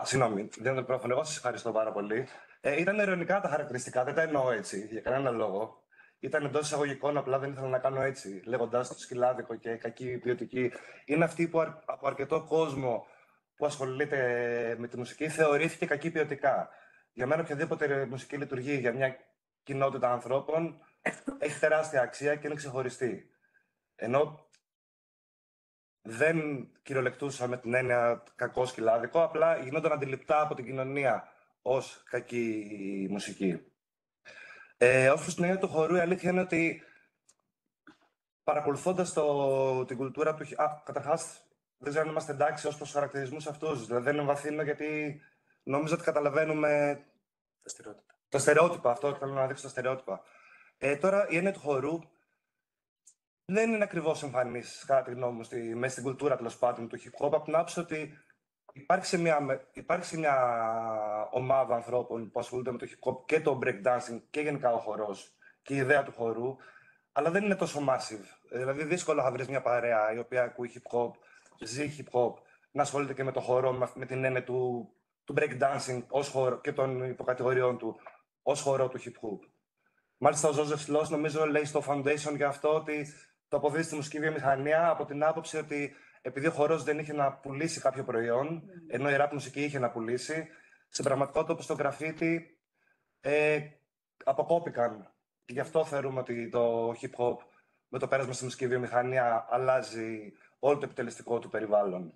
Συγγνώμη, δεν το πρόφωνο. Εγώ σας ευχαριστώ πάρα πολύ. Ήταν ειρωνικά τα χαρακτηριστικά, δεν τα εννοώ έτσι, για κανένα λόγο. Ήταν εντός εισαγωγικών, απλά δεν ήθελα να κάνω έτσι, λέγοντας το σκυλάδικο και κακή ποιοτική. Είναι αυτή που από αρκετό κόσμο που ασχολείται με τη μουσική θεωρήθηκε κακή ποιοτικά. Για μένα, οποιαδήποτε μουσική λειτουργεί για μια κοινότητα ανθρώπων έχει τεράστια αξία και είναι ξεχωριστή. Ενώ δεν κυριολεκτούσα με την έννοια κακό σκυλάδικο, απλά γινόταν αντιληπτά από την κοινωνία ως κακή μουσική. Ως προς την έννοια του χορού, η αλήθεια είναι ότι παρακολουθώντας την κουλτούρα του... καταρχάς, δεν ξέρω αν είμαστε εντάξει ως προς τους χαρακτηρισμούς αυτούς. Δηλαδή, δεν εμβαθύνω γιατί νομίζω ότι καταλαβαίνουμε τα στερεότυπα. Αυτό θέλω να δείξω τα στερεότυπα. Τώρα, η έννοια του χορού δεν είναι ακριβώς εμφανής, κατά τη γνώμη μου, μέσα στην κουλτούρα τέλος πάντων του hip hop, από την άποψη ότι υπάρχει μια ομάδα ανθρώπων που ασχολούνται με το hip hop και το breakdancing και γενικά ο χορός και η ιδέα του χορού, αλλά δεν είναι τόσο massive. Δηλαδή, δύσκολα θα βρεις μια παρέα η οποία ακούει hip hop, ζει hip hop, να ασχολείται και με το χορό, με την έννοια του breakdancing ως χώρο και των υποκατηγοριών του ως χορό του hip hop. Μάλιστα, ο Ζόζεφ Σλός νομίζω λέει στο Foundation για αυτό ότι το αποδίδει στη μουσική βιομηχανία από την άποψη ότι επειδή ο χορός δεν είχε να πουλήσει κάποιο προϊόν, ενώ η rap μουσική είχε να πουλήσει, στην πραγματικότητα όπως το γραφίτι αποκόπηκαν. Και γι' αυτό θεωρούμε ότι το hip hop με το πέρασμα στη μουσική βιομηχανία αλλάζει όλο το επιτελεστικό του περιβάλλον.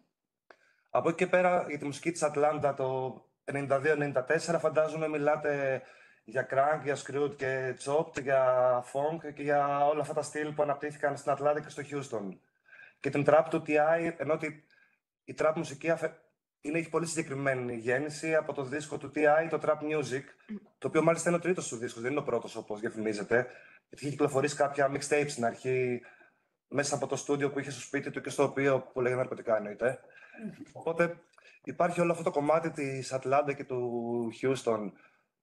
Από εκεί και πέρα για τη μουσική της Ατλάντα το 92-94 φαντάζομαι μιλάτε για crunk, για screwed και chopped, για funk και για όλα αυτά τα στυλ που αναπτύχθηκαν στην Ατλάντα και στο Houston. Και την trap του TI, ενώ ότι η trap μουσική έχει πολύ συγκεκριμένη γέννηση από το δίσκο του TI, το Trap Music, το οποίο μάλιστα είναι ο τρίτος του δίσκος, δεν είναι ο πρώτος όπως διαφημίζεται. Γιατί είχε κυκλοφορήσει κάποια mixtapes στην αρχή, μέσα από το στούντιο που είχε στο σπίτι του και στο οποίο που λέγανε ναρκωτικά εννοείται. Οπότε υπάρχει όλο αυτό το κομμάτι της Ατλάντα και του Houston,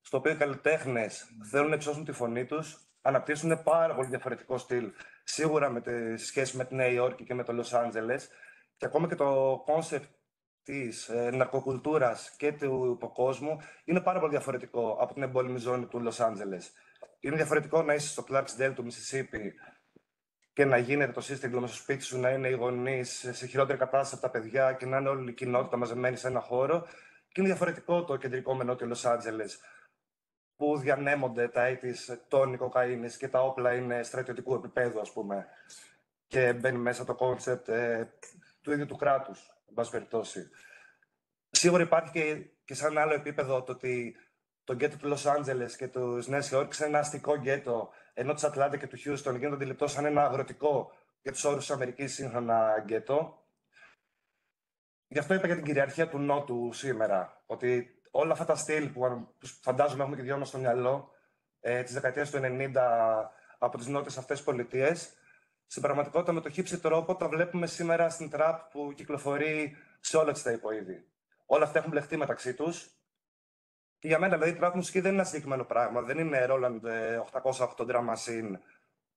στο οποίο οι καλλιτέχνες θέλουν να υψώσουν τη φωνή τους, αναπτύσσουν πάρα πολύ διαφορετικό στυλ. Σίγουρα με τη σχέση με τη Νέα Υόρκη και με το Λος Άντζελες. Και ακόμα και το κόνσεπτ της ναρκοκουλτούρας και του υποκόσμου είναι πάρα πολύ διαφορετικό από την εμπόλεμη ζώνη του Λος Άντζελες. Είναι διαφορετικό να είσαι στο Clarksdale του Μισισίπι και να γίνεται το σύστημα στο σπίτι σου, να είναι οι γονείς σε χειρότερη κατάσταση από τα παιδιά και να είναι όλη η κοινότητα μαζεμένη σε ένα χώρο. Και είναι διαφορετικό το κεντρικό με νότιο Λος Άντζελες, που διανέμονται τα αίτης τόνοι κοκαίνης και τα όπλα είναι στρατιωτικού επίπεδου, ας πούμε. Και μπαίνει μέσα το κόνσεπτ του ίδιου του κράτους, εν πάση περιπτώσει. Σίγουρα υπάρχει και σε ένα άλλο επίπεδο το ότι το γκέτο του Λος Άντζελες και του Νέας Υόρκης είναι ένα αστικό γκέτο, ενώ της Ατλάντα και του Χιούστον γίνεται αντιληπτό σαν ένα αγροτικό για τους όρους της Αμερικής σύγχρονα γκέτο. Γι' αυτό είπα για την κυριαρχία του Νότου σήμερα, ότι όλα αυτά τα στυλ που φαντάζομαι έχουμε και δυο μας στο μυαλό της δεκαετίας του 90 από τις νότιες αυτές πολιτείες, στην πραγματικότητα με το χύψη τρόπο τα βλέπουμε σήμερα στην τραπ που κυκλοφορεί σε όλα τα υποείδη. Όλα αυτά έχουν μπλεχτεί μεταξύ τους. Και για μένα, δηλαδή, η τραπ μουσική δεν είναι ένα συγκεκριμένο πράγμα. Δεν είναι Roland 808 drum machine,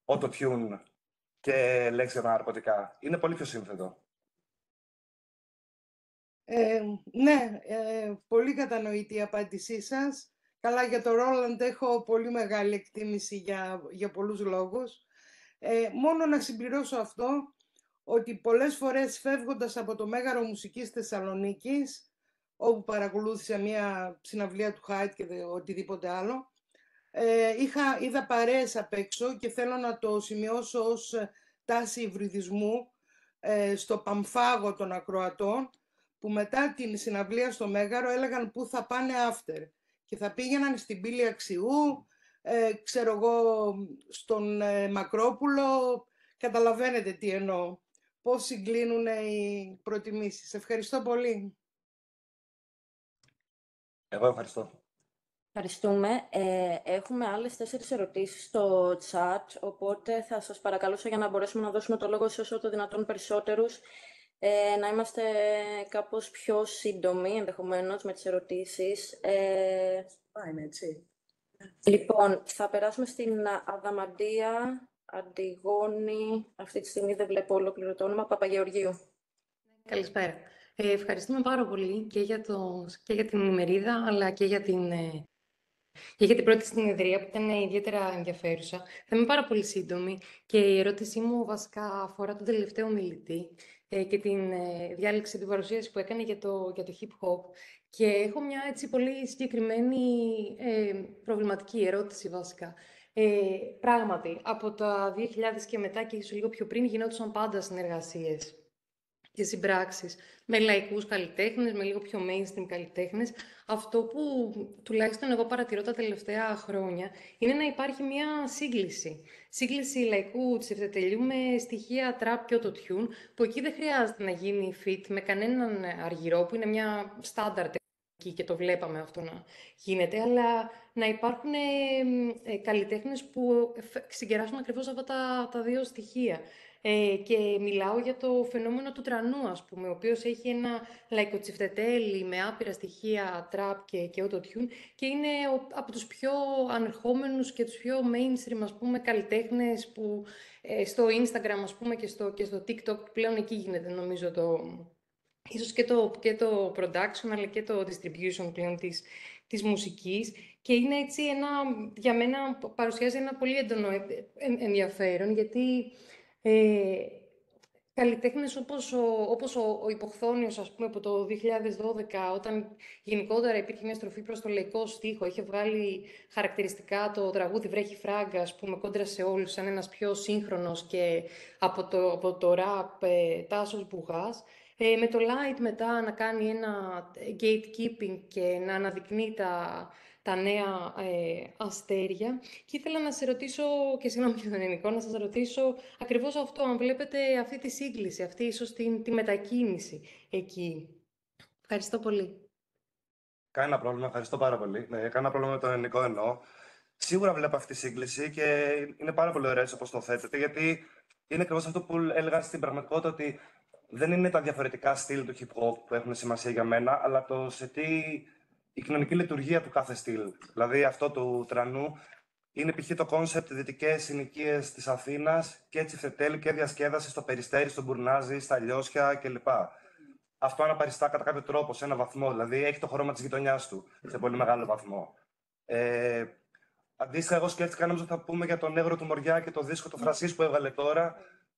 auto-tune και λέξη για τα ναρκωτικά. Είναι πολύ πιο σύνθετο. Ναι, πολύ κατανοητή η απάντησή σας. Καλά, για το Roland έχω πολύ μεγάλη εκτίμηση για πολλούς λόγους. Μόνο να συμπληρώσω αυτό, ότι πολλές φορές φεύγοντας από το Μέγαρο Μουσικής Θεσσαλονίκης, όπου παρακολούθησα μια συναυλία του Χάιτ και οτιδήποτε άλλο, είδα παρέες απ' έξω και θέλω να το σημειώσω ως τάση υβριδισμού στο παμφάγο των ακροατών, που μετά την συναυλία στο Μέγαρο έλεγαν πού θα πάνε after και θα πήγαιναν στην Πύλη Αξιού, ξέρω εγώ, στον Μακρόπουλο. Καταλαβαίνετε τι εννοώ, πώς συγκλίνουν οι προτιμήσεις. Ευχαριστώ πολύ. Εγώ ευχαριστώ. Ευχαριστούμε. Έχουμε άλλες 4 ερωτήσεις στο chat, οπότε θα σας παρακαλούσα για να μπορέσουμε να δώσουμε το λόγο σε όσο το δυνατόν περισσότερους, να είμαστε κάπως πιο σύντομοι ενδεχομένως με τις ερωτήσεις. Είναι έτσι. Λοιπόν, θα περάσουμε στην Αδαμαντία, Αντιγόνη, αυτή τη στιγμή δεν βλέπω ολόκληρο το όνομα, Παπαγεωργίου. Καλησπέρα. Ευχαριστούμε πάρα πολύ και για την ημερίδα, αλλά και για την πρώτη συνεδρία που ήταν ιδιαίτερα ενδιαφέρουσα. Θα είμαι πάρα πολύ σύντομη και η ερώτησή μου βασικά αφορά τον τελευταίο μιλητή και την διάλεξη του παρουσίαση που έκανε για το hip hop. Και έχω μια έτσι πολύ συγκεκριμένη προβληματική ερώτηση βασικά. Πράγματι, από τα 2000 και μετά και ίσως λίγο πιο πριν γινόντουσαν πάντα συνεργασίες και συμπράξεις με λαϊκούς καλλιτέχνες, με λίγο πιο mainstream καλλιτέχνες. Αυτό που τουλάχιστον εγώ παρατηρώ τα τελευταία χρόνια είναι να υπάρχει μια σύγκληση λαϊκού τσιφτετελιού με στοιχεία trap και auto-tune, που εκεί δεν χρειάζεται να γίνει fit με κανέναν αργυρό, που είναι μια στάνταρ και το βλέπαμε αυτό να γίνεται, αλλά να υπάρχουν καλλιτέχνες που συγκεράσουν ακριβώς αυτά τα δύο στοιχεία. Και μιλάω για το φαινόμενο του Τρανού, ας πούμε, ο οποίος έχει ένα λαϊκοτσιφτετέλι με άπειρα στοιχεία trap και auto-tune και είναι από τους πιο ανερχόμενους και τους πιο mainstream, ας πούμε, καλλιτέχνες που στο Instagram, ας πούμε, και στο TikTok πλέον εκεί γίνεται, νομίζω, ίσως και το production, αλλά και το distribution πλέον της μουσικής. Και είναι έτσι για μένα παρουσιάζει ένα πολύ έντονο ενδιαφέρον, γιατί καλλιτέχνες όπως ο Υποχθόνιος, ας πούμε, από το 2012, όταν γενικότερα υπήρχε μια στροφή προς το λαϊκό στίχο, είχε βγάλει χαρακτηριστικά το τραγούδι «Βρέχει φράγκα», ας πούμε, κόντρα σε όλους, σαν ένας πιο σύγχρονος και από το rap Τάσος Μπουγάς. Με το Light μετά να κάνει ένα gatekeeping και να αναδεικνύει τα νέα αστέρια. Και ήθελα να σε ρωτήσω, και συγγνώμη για τον ελληνικό, να σας ρωτήσω ακριβώς αυτό, αν βλέπετε αυτή τη σύγκληση, αυτή ίσως τη μετακίνηση εκεί. Ευχαριστώ πολύ. Κανένα πρόβλημα, ευχαριστώ πάρα πολύ. Κανένα πρόβλημα με το ελληνικό εννοώ. Σίγουρα βλέπω αυτή τη σύγκληση και είναι πάρα πολύ ωραίο όπως το θέτετε, γιατί είναι ακριβώς αυτό που έλεγα στην πραγματικότητα, ότι δεν είναι τα διαφορετικά στυλ του hip hop που έχουν σημασία για μένα, αλλά το σε τι η κοινωνική λειτουργία του κάθε στυλ. Δηλαδή αυτό του τρανού είναι π.χ. το κόνσεπτ δυτικές συνοικίες της Αθήνας και τσιφτετέλη και διασκέδαση στο Περιστέρι, στον Μπουρνάζι, στα Λιώσια κλπ. Αυτό αναπαριστά κατά κάποιο τρόπο, σε ένα βαθμό. Δηλαδή έχει το χρώμα της γειτονιάς του σε πολύ μεγάλο βαθμό. Αντίστοιχα, εγώ σκέφτηκα νομίζω θα πούμε για τον Νέγρο του Μοριά και το δίσκο του Φρασίς που έβγαλε τώρα,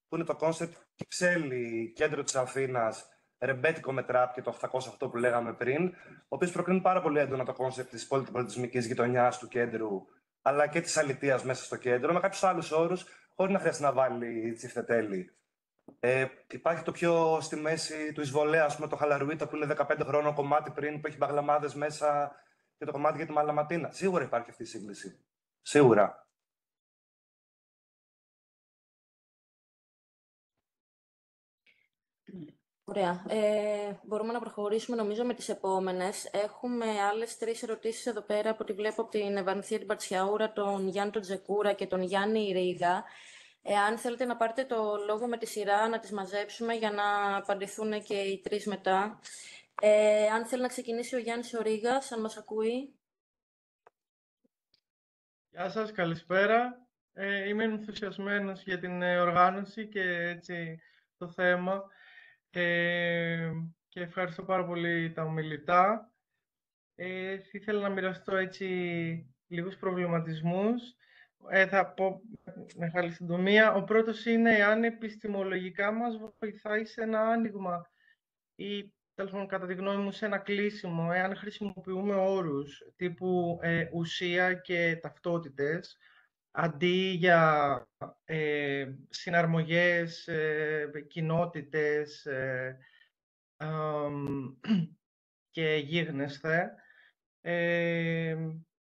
που είναι το κόνσεπτ Κυψέλη, κέντρο της Αθήνας, ρεμπέτικο με τραπ και το 808 που λέγαμε πριν, ο οποίος προκρίνει πάρα πολύ έντονα το κόνσεπτ της πολιτισμικής γειτονιάς του κέντρου, αλλά και της αλητείας μέσα στο κέντρο, με κάποιους άλλους όρους, χωρίς να χρειάζεται να βάλει τσιφτετέλη. Υπάρχει το πιο στη μέση του Εισβολέα, ας πούμε, το Χαλαρουίτα, που είναι 15 χρόνων κομμάτι πριν, που έχει μπαγλαμάδες μέσα, και το κομμάτι για τη Μαλαματίνα. Σίγουρα υπάρχει αυτή η σύγκληση. Σίγουρα. Ωραία. Μπορούμε να προχωρήσουμε νομίζω με τις επόμενες. Έχουμε άλλες 3 ερωτήσεις εδώ πέρα από ό,τι βλέπω από την Ευανθία την Παρτσιαούρα, τον Γιάννη τον Τζεκούρα και τον Γιάννη Ρίγα. Αν θέλετε να πάρετε το λόγο με τη σειρά, να τις μαζέψουμε για να απαντηθούν και οι 3 μετά. Αν θέλει να ξεκινήσει ο Γιάννης ο Ρίγας, αν μας ακούει. Γεια σας, καλησπέρα. Είμαι ενθουσιασμένος για την οργάνωση και έτσι το θέμα και ευχαριστώ πάρα πολύ τα ομιλητά. Ήθελα να μοιραστώ έτσι λίγους προβληματισμούς. Θα πω με μεγάλη συντομία. Ο πρώτος είναι αν επιστημολογικά μας βοηθάει σε ένα άνοιγμα ή τέλος πάντων, κατά τη γνώμη μου, σε ένα κλείσιμο, εάν χρησιμοποιούμε όρους τύπου ουσία και ταυτότητες, αντί για συναρμογές, κοινότητες και γίγνεσθε.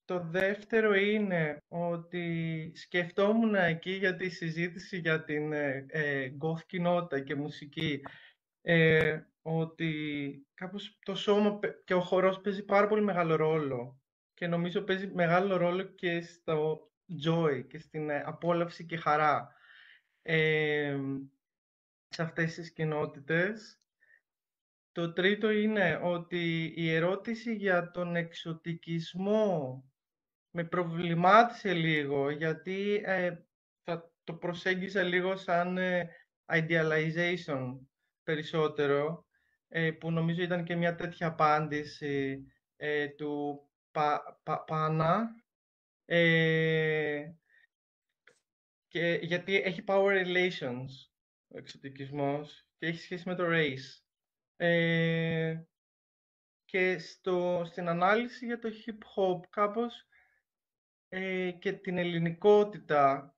Το δεύτερο είναι ότι σκεφτόμουν εκεί για τη συζήτηση για την goth κοινότητα και μουσική, ότι κάπως το σώμα και ο χορός παίζει πάρα πολύ μεγάλο ρόλο και νομίζω παίζει μεγάλο ρόλο και στο joy και στην απόλαυση και χαρά σε αυτές τις κοινότητες. Το τρίτο είναι ότι η ερώτηση για τον εξωτικισμό με προβλημάτισε λίγο, γιατί θα το προσέγγισα λίγο σαν idealization περισσότερο, που νομίζω ήταν και μια τέτοια απάντηση του Πάνα, και γιατί έχει power relations ο εξωτικισμός και έχει σχέση με το race. Και στην ανάλυση για το hip hop κάπως και την ελληνικότητα,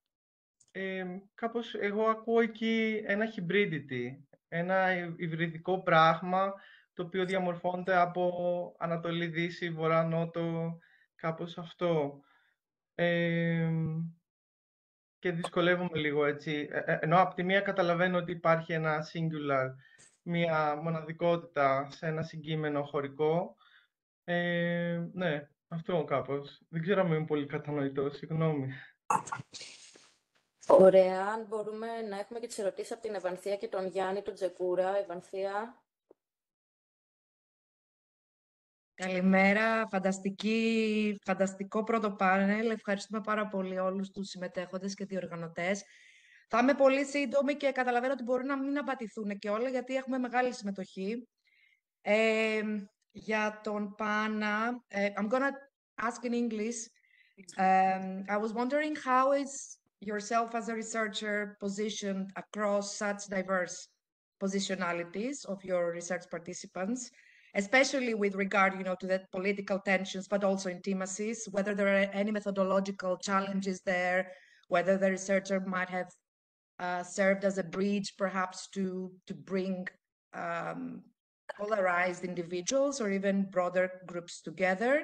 κάπως εγώ ακούω εκεί ένα hybridity, ένα υβριδικό πράγμα το οποίο διαμορφώνεται από Ανατολή, Δύση, Βορρά, Νότο, κάπως αυτό. Και δυσκολεύομαι λίγο έτσι, ενώ από τη μία καταλαβαίνω ότι υπάρχει ένα singular, μια μοναδικότητα σε ένα συγκείμενο χωρικό. Ναι, αυτό κάπως. Δεν ξέρω αν είμαι πολύ κατανοητό, συγγνώμη. Ωραία, αν μπορούμε να έχουμε και τις ερωτήσεις από την Ευανθία και τον Γιάννη τον Τζεκούρα. Ευανθία. Καλημέρα, φανταστικό πρώτο πάνελ. Ευχαριστούμε πάρα πολύ όλους τους συμμετέχοντες και διοργανωτές. Θα είμαι πολύ σύντομη και καταλαβαίνω ότι μπορεί να μην απατηθούν και όλα, γιατί έχουμε μεγάλη συμμετοχή. Για τον Πάνα, I'm gonna ask in English. I was wondering how is yourself as a researcher positioned across such diverse positionalities of your research participants, especially with regard, to the political tensions, but also intimacies, whether there are any methodological challenges there, whether the researcher might have served as a bridge, perhaps to bring polarized individuals or even broader groups together.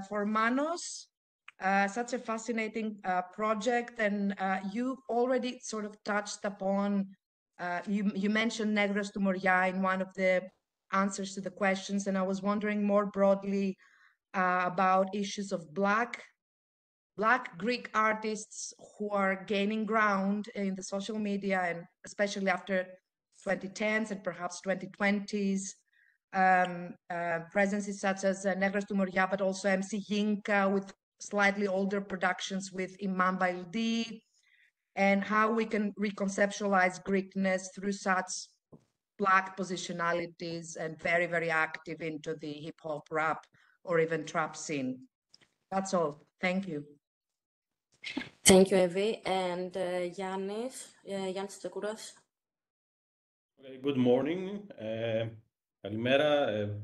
For Manos, such a fascinating project, and you already sort of touched upon, you mentioned Negros to Moria in one of the answers to the questions, and I was wondering more broadly about issues of Black Greek artists who are gaining ground in the social media, and especially after 2010s and perhaps 2020s. Presences such as Negros to Moria, but also MC Yinka with slightly older productions with Imam Baildi, and how we can reconceptualize Greekness through such Black positionalities and very, very active into the hip hop, rap, or even trap scene. That's all. Thank you. Thank you, Evie. And Yannis Tsakouras. Good morning. Kalimera.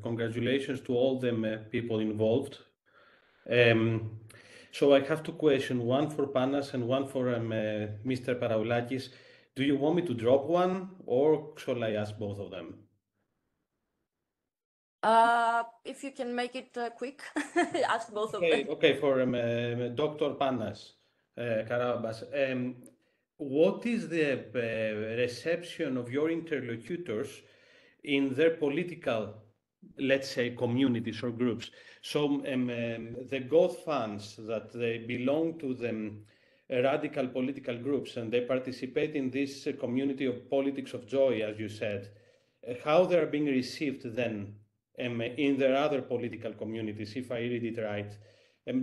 Congratulations to all the people involved. So I have two questions, one for Panas and one for Mr. Paraoulakis. Do you want me to drop one, or shall I ask both of them? If you can make it quick, ask both of them. Okay, for Dr. Panas Karabas. What is the reception of your interlocutors in their political, let's say, communities or groups? So the Goth fans, that they belong to the radical political groups and they participate in this community of politics of joy, as you said, how they are being received then in their other political communities, if I read it right?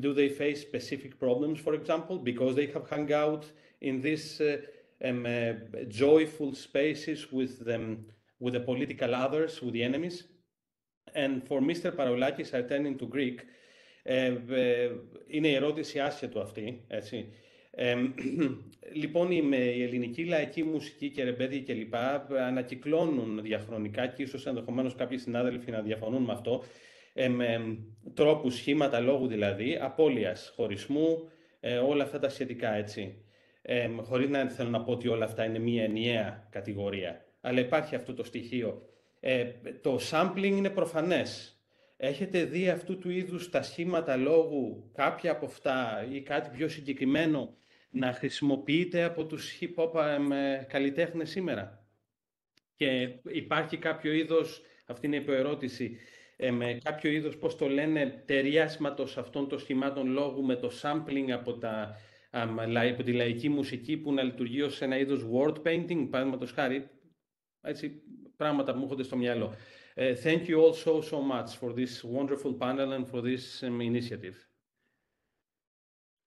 Do they face specific problems, for example, because they have hung out in these joyful spaces with the political others, with the enemies? And for Mr. Paraoulakis, turning to Greek, είναι η ερώτηση άσχετο αυτή, έτσι. Λοιπόν, η ελληνική λαϊκή μουσική και ρεμπέδια και λοιπά ανακυκλώνουν διαχρονικά και ίσως ενδεχομένως κάποιοι συνάδελφοι να διαφωνούν με αυτό, τρόπους, σχήματα λόγου δηλαδή, απώλειας, χωρισμού, όλα αυτά τα σχετικά, έτσι. Χωρίς να θέλω να πω ότι όλα αυτά είναι μία ενιαία κατηγορία, αλλά υπάρχει αυτό το στοιχείο. Το sampling είναι προφανές. Έχετε δει αυτού του είδους τα σχήματα λόγου, κάποια από αυτά ή κάτι πιο συγκεκριμένο, να χρησιμοποιείται από τους hip-hop καλλιτέχνες σήμερα? Και υπάρχει κάποιο είδος, αυτή είναι η υποερώτηση, κάποιο είδος, πώς το λένε, ταιριάσματος αυτών των σχημάτων λόγου με το sampling από τη λαϊκή μουσική που να λειτουργεί ως ένα είδος word painting, παραδείγματος χάρη, έτσι, πράγματα που μου έρχονται στο μυαλό. Thank you all so much for this wonderful panel and for this initiative.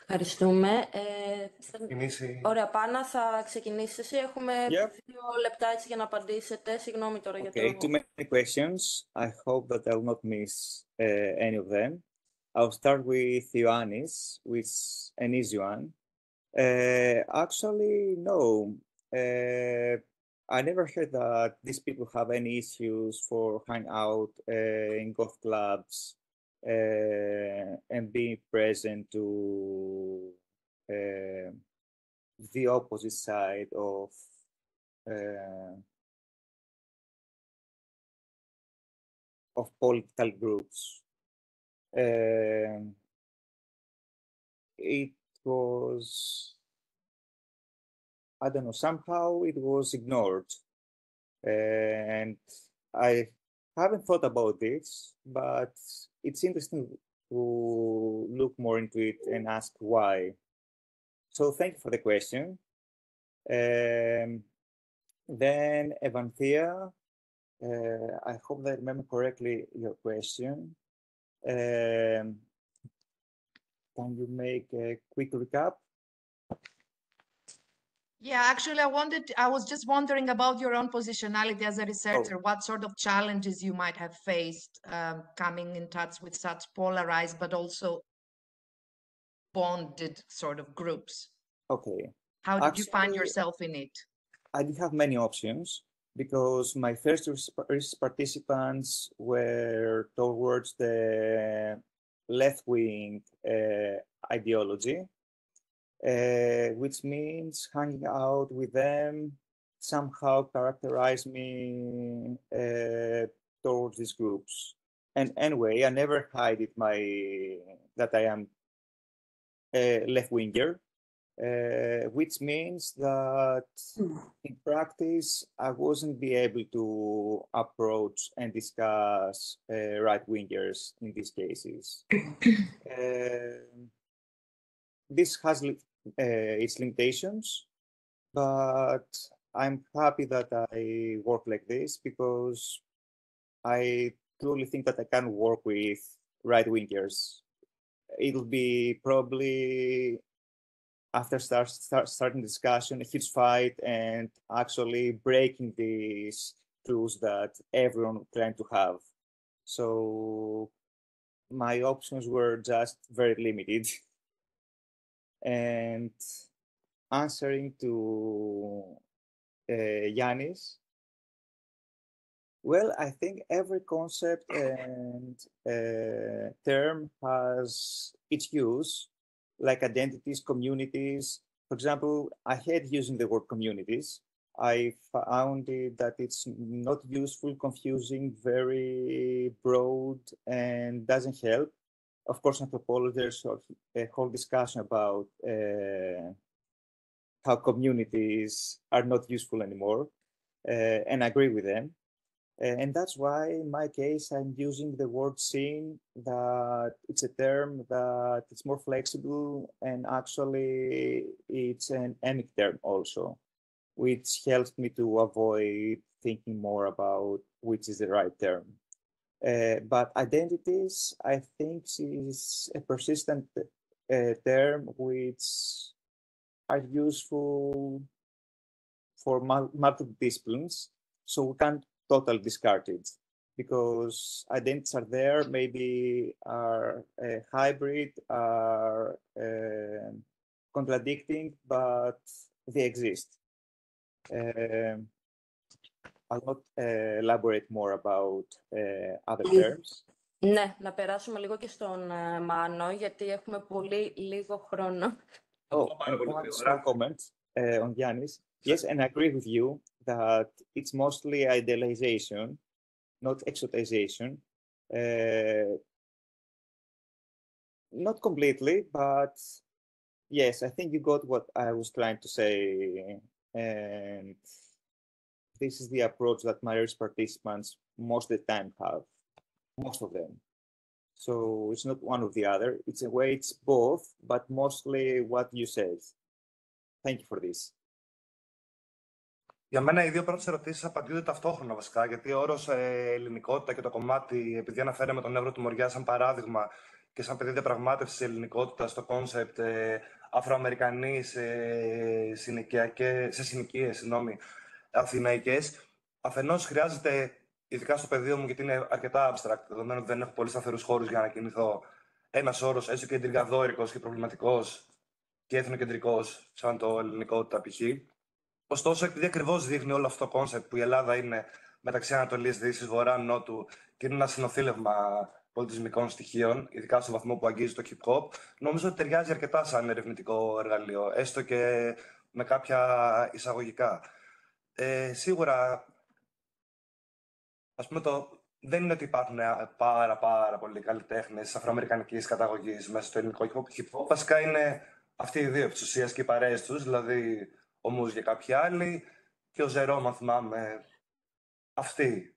Ευχαριστούμε. Ωραία, Πάνα, θα ξεκινήσεις εσύ. Έχουμε 2 λεπτά έτσι για να απαντήσετε. Συγγνώμη τώρα για το... Okay, too many questions. I hope that I will not miss any of them. I'll start with Ioannis, which is an easy one. Actually, no. I never heard that these people have any issues for hang out in goth clubs and being present to the opposite side of political groups. It was, I don't know, somehow it was ignored. And I haven't thought about this, but it's interesting to look more into it and ask why. So thank you for the question. Then Evanthea, I hope that I remember correctly your question. Can you make a quick recap? Yeah, actually, I was just wondering about your own positionality as a researcher, what sort of challenges you might have faced coming in touch with such polarized, but also bonded sort of groups. Okay. How did you find yourself in it? I did have many options because my first participants were towards the left-wing ideology, which means hanging out with them somehow characterized me towards these groups. And anyway, I never hide it that I am a left-winger, which means that in practice, I wasn't be able to approach and discuss right-wingers in these cases. This has its limitations, but I'm happy that I work like this because I truly think that I can work with right-wingers. It'll be probably after starting discussion, a huge fight and actually breaking these rules that everyone trying to have. So my options were just very limited. And answering to Yannis, well, I think every concept and term has its use, like identities, communities. For example, I hate using the word communities. I found that it's not useful, confusing, very broad, and doesn't help. Of course, anthropology, there's a whole discussion about how communities are not useful anymore, and I agree with them. And that's why, in my case, I'm using the word scene, that it's a term that it's more flexible, and actually it's an emic term also, which helps me to avoid thinking more about which is the right term. But identities, I think, is a persistent term which are useful for multiple disciplines. So we can't totally discard it because identities are there, maybe are hybrid, are contradicting, but they exist. I'll not elaborate more about other terms. Ναι, να περάσουμε λίγο και στον Μάνο, γιατί έχουμε πολύ λίγο χρόνο. One small comment on Yannis. Yes, and I agree with you that it's mostly idealization, not exotization. Not completely, but yes, I think you got what I was trying to say. And this is the approach that my research participants most of the time have, most of them. So it's not one or the other. It's a way, it's both, but mostly what you said. Thank you for this. Για μένα οι δύο πρώτες ερωτήσεις απαντιούνται ταυτόχρονα βασικά, γιατί ο όρος ελληνικότητα και το κομμάτι, επειδή αναφέραμε τον Εύρο του Μοριά σαν παράδειγμα και σαν παιδί διαπραγμάτευσης της ελληνικότητας, στο κόνσεπτ Αφροαμερικανοί σε συνοικίες, αθηναϊκές, αφενός χρειάζεται, ειδικά στο πεδίο μου, γιατί είναι αρκετά abstract, δεδομένου ότι δεν έχω πολύ σταθερούς χώρους για να κινηθώ, ένας όρος έστω και εντριγαδόρικος και προβληματικός και εθνοκεντρικός, σαν το ελληνικότητα π.χ. Ωστόσο, επειδή ακριβώς δείχνει όλο αυτό το κόνσεπτ που η Ελλάδα είναι μεταξύ Ανατολής, Δύσης, Βορρά, Νότου και είναι ένα συνοθήλευμα πολιτισμικών στοιχείων, ειδικά στο βαθμό που αγγίζει το hip hop, νομίζω ότι ταιριάζει αρκετά σαν ερευνητικό εργαλείο, έστω και με κάποια εισαγωγικά. Σίγουρα, ας πούμε, δεν είναι ότι υπάρχουν πάρα πολλοί καλλιτέχνες αφροαμερικανικής καταγωγής μέσα στο ελληνικό hip hop. Βασικά είναι αυτοί οι δύο επί της ουσίας και οι παρέες τους, δηλαδή ο Μους και κάποιοι άλλοι και ο Ζερόμ, αν θυμάμαι, αυτοί.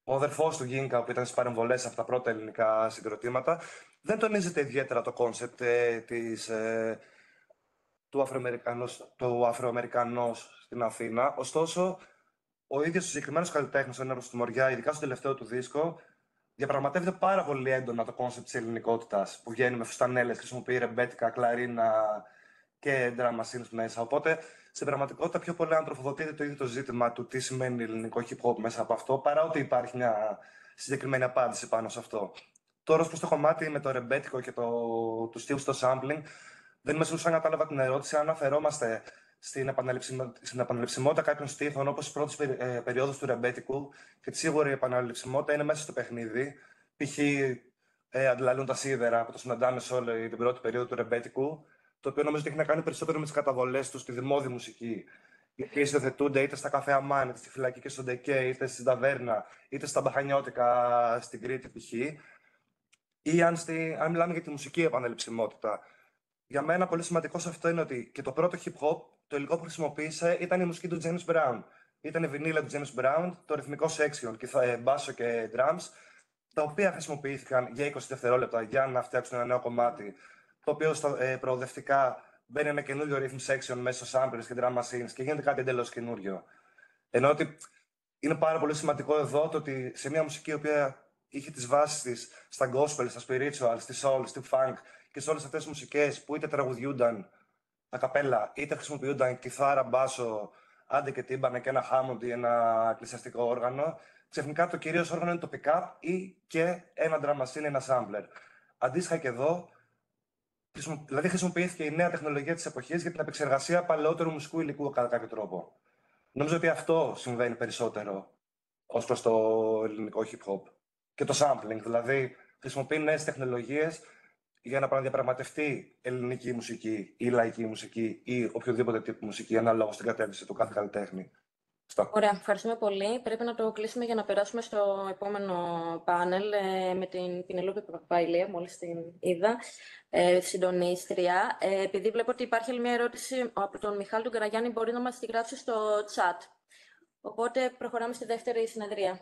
Ο αδερφός του Γκίνκα, που ήταν στις παρεμβολές από τα πρώτα ελληνικά συγκροτήματα, δεν τονίζεται ιδιαίτερα το κόνσεπτ του Αφροαμερικανός στην Αθήνα. Ωστόσο, ο ίδιος ο συγκεκριμένος καλλιτέχνης, ο Εύρος του Μοριά, ειδικά στο τελευταίο του δίσκο, διαπραγματεύεται πάρα πολύ έντονα το κόνσεπτ της ελληνικότητας, που βγαίνει με φουστανέλες, χρησιμοποιεί ρεμπέτικα, κλαρίνα και drum machines μέσα. Οπότε, στην πραγματικότητα, πιο πολύ αντροφοδοτείται το ίδιο το ζήτημα του τι σημαίνει ελληνικό hip hop μέσα από αυτό, παρά ότι υπάρχει μια συγκεκριμένη απάντηση πάνω σε αυτό. Τώρα, ως προς το κομμάτι με το ρεμπέτικο και του στυλ στο sampling, δεν είμαι σίγουρος αν κατάλαβα την ερώτηση, αν αναφερόμαστε στην επαναληψιμότητα κάποιων στίχων, όπως στις πρώτες περιόδους του ρεμπέτικου, και σίγουρα η επαναληψιμότητα είναι μέσα στο παιχνίδι. Π.χ. αντιλαλούν τα σίδερα που το συναντάμε σε όλη την πρώτη περίοδο του ρεμπέτικου, το οποίο νομίζω ότι έχει να κάνει περισσότερο με τις καταβολές του στη δημόδη μουσική οι οποίες υιοθετούνται είτε στα καφέ Αμάν, είτε στη φυλακή και στον Ντεκέ, είτε στην ταβέρνα, είτε στα μπαχανιώτικα στην Κρήτη π.χ. Ή αν μιλάμε για τη μουσική επαναληψιμότητα. Για μένα πολύ σημαντικό σε αυτό είναι ότι και το πρώτο hip hop, το υλικό που χρησιμοποίησε ήταν η μουσική του James Brown. Ήταν η βινίλα του James Brown, το ρυθμικό section, μπάσο και drums, τα οποία χρησιμοποιήθηκαν για 20 δευτερόλεπτα για να φτιάξουν ένα νέο κομμάτι, το οποίο προοδευτικά μπαίνει ένα καινούριο rhythm section μέσα στο samplers και drum machines και γίνεται κάτι εντελώς καινούριο. Ενώ ότι είναι πάρα πολύ σημαντικό εδώ το ότι σε μια μουσική η οποία είχε τις βάσεις της στα gospel, στα spiritual, στη soul, στη funk και σε όλες αυτές τις μουσικές που είτε τραγουδιούνταν τα καπέλα, είτε χρησιμοποιούνταν κιθάρα, μπάσο, άντε και τύμπανε και ένα Hammond ή ένα εκκλησιαστικό όργανο, ξαφνικά το κυρίως όργανο είναι το pick-up ή και ένα drum machine, ένα sampler. Αντίστοιχα και εδώ, δηλαδή χρησιμοποιήθηκε η νέα τεχνολογία της εποχής για την επεξεργασία παλαιότερου μουσικού υλικού κατά κάποιο τρόπο. Νομίζω ότι αυτό συμβαίνει περισσότερο ως προς το ελληνικό hip-hop. Και το sampling, δηλαδή χρησιμοποιεί νέες τεχνολογίες για να επαναδιαπραγματευτεί ελληνική μουσική ή λαϊκή μουσική ή οποιοδήποτε τύπο μουσική ανάλογα στην κατεύθυνση του κάθε καλλιτέχνη. Ωραία, ευχαριστούμε πολύ. Πρέπει να το κλείσουμε για να περάσουμε στο επόμενο πάνελ με την Πινελόπη Παπαϊλία, μόλις την είδα, συντονίστρια. Επειδή βλέπω ότι υπάρχει άλλη μια ερώτηση από τον Μιχάλη του Καραγιάννη, μπορεί να μας τη γράψει στο chat. Οπότε προχωράμε στη δεύτερη συνεδρία.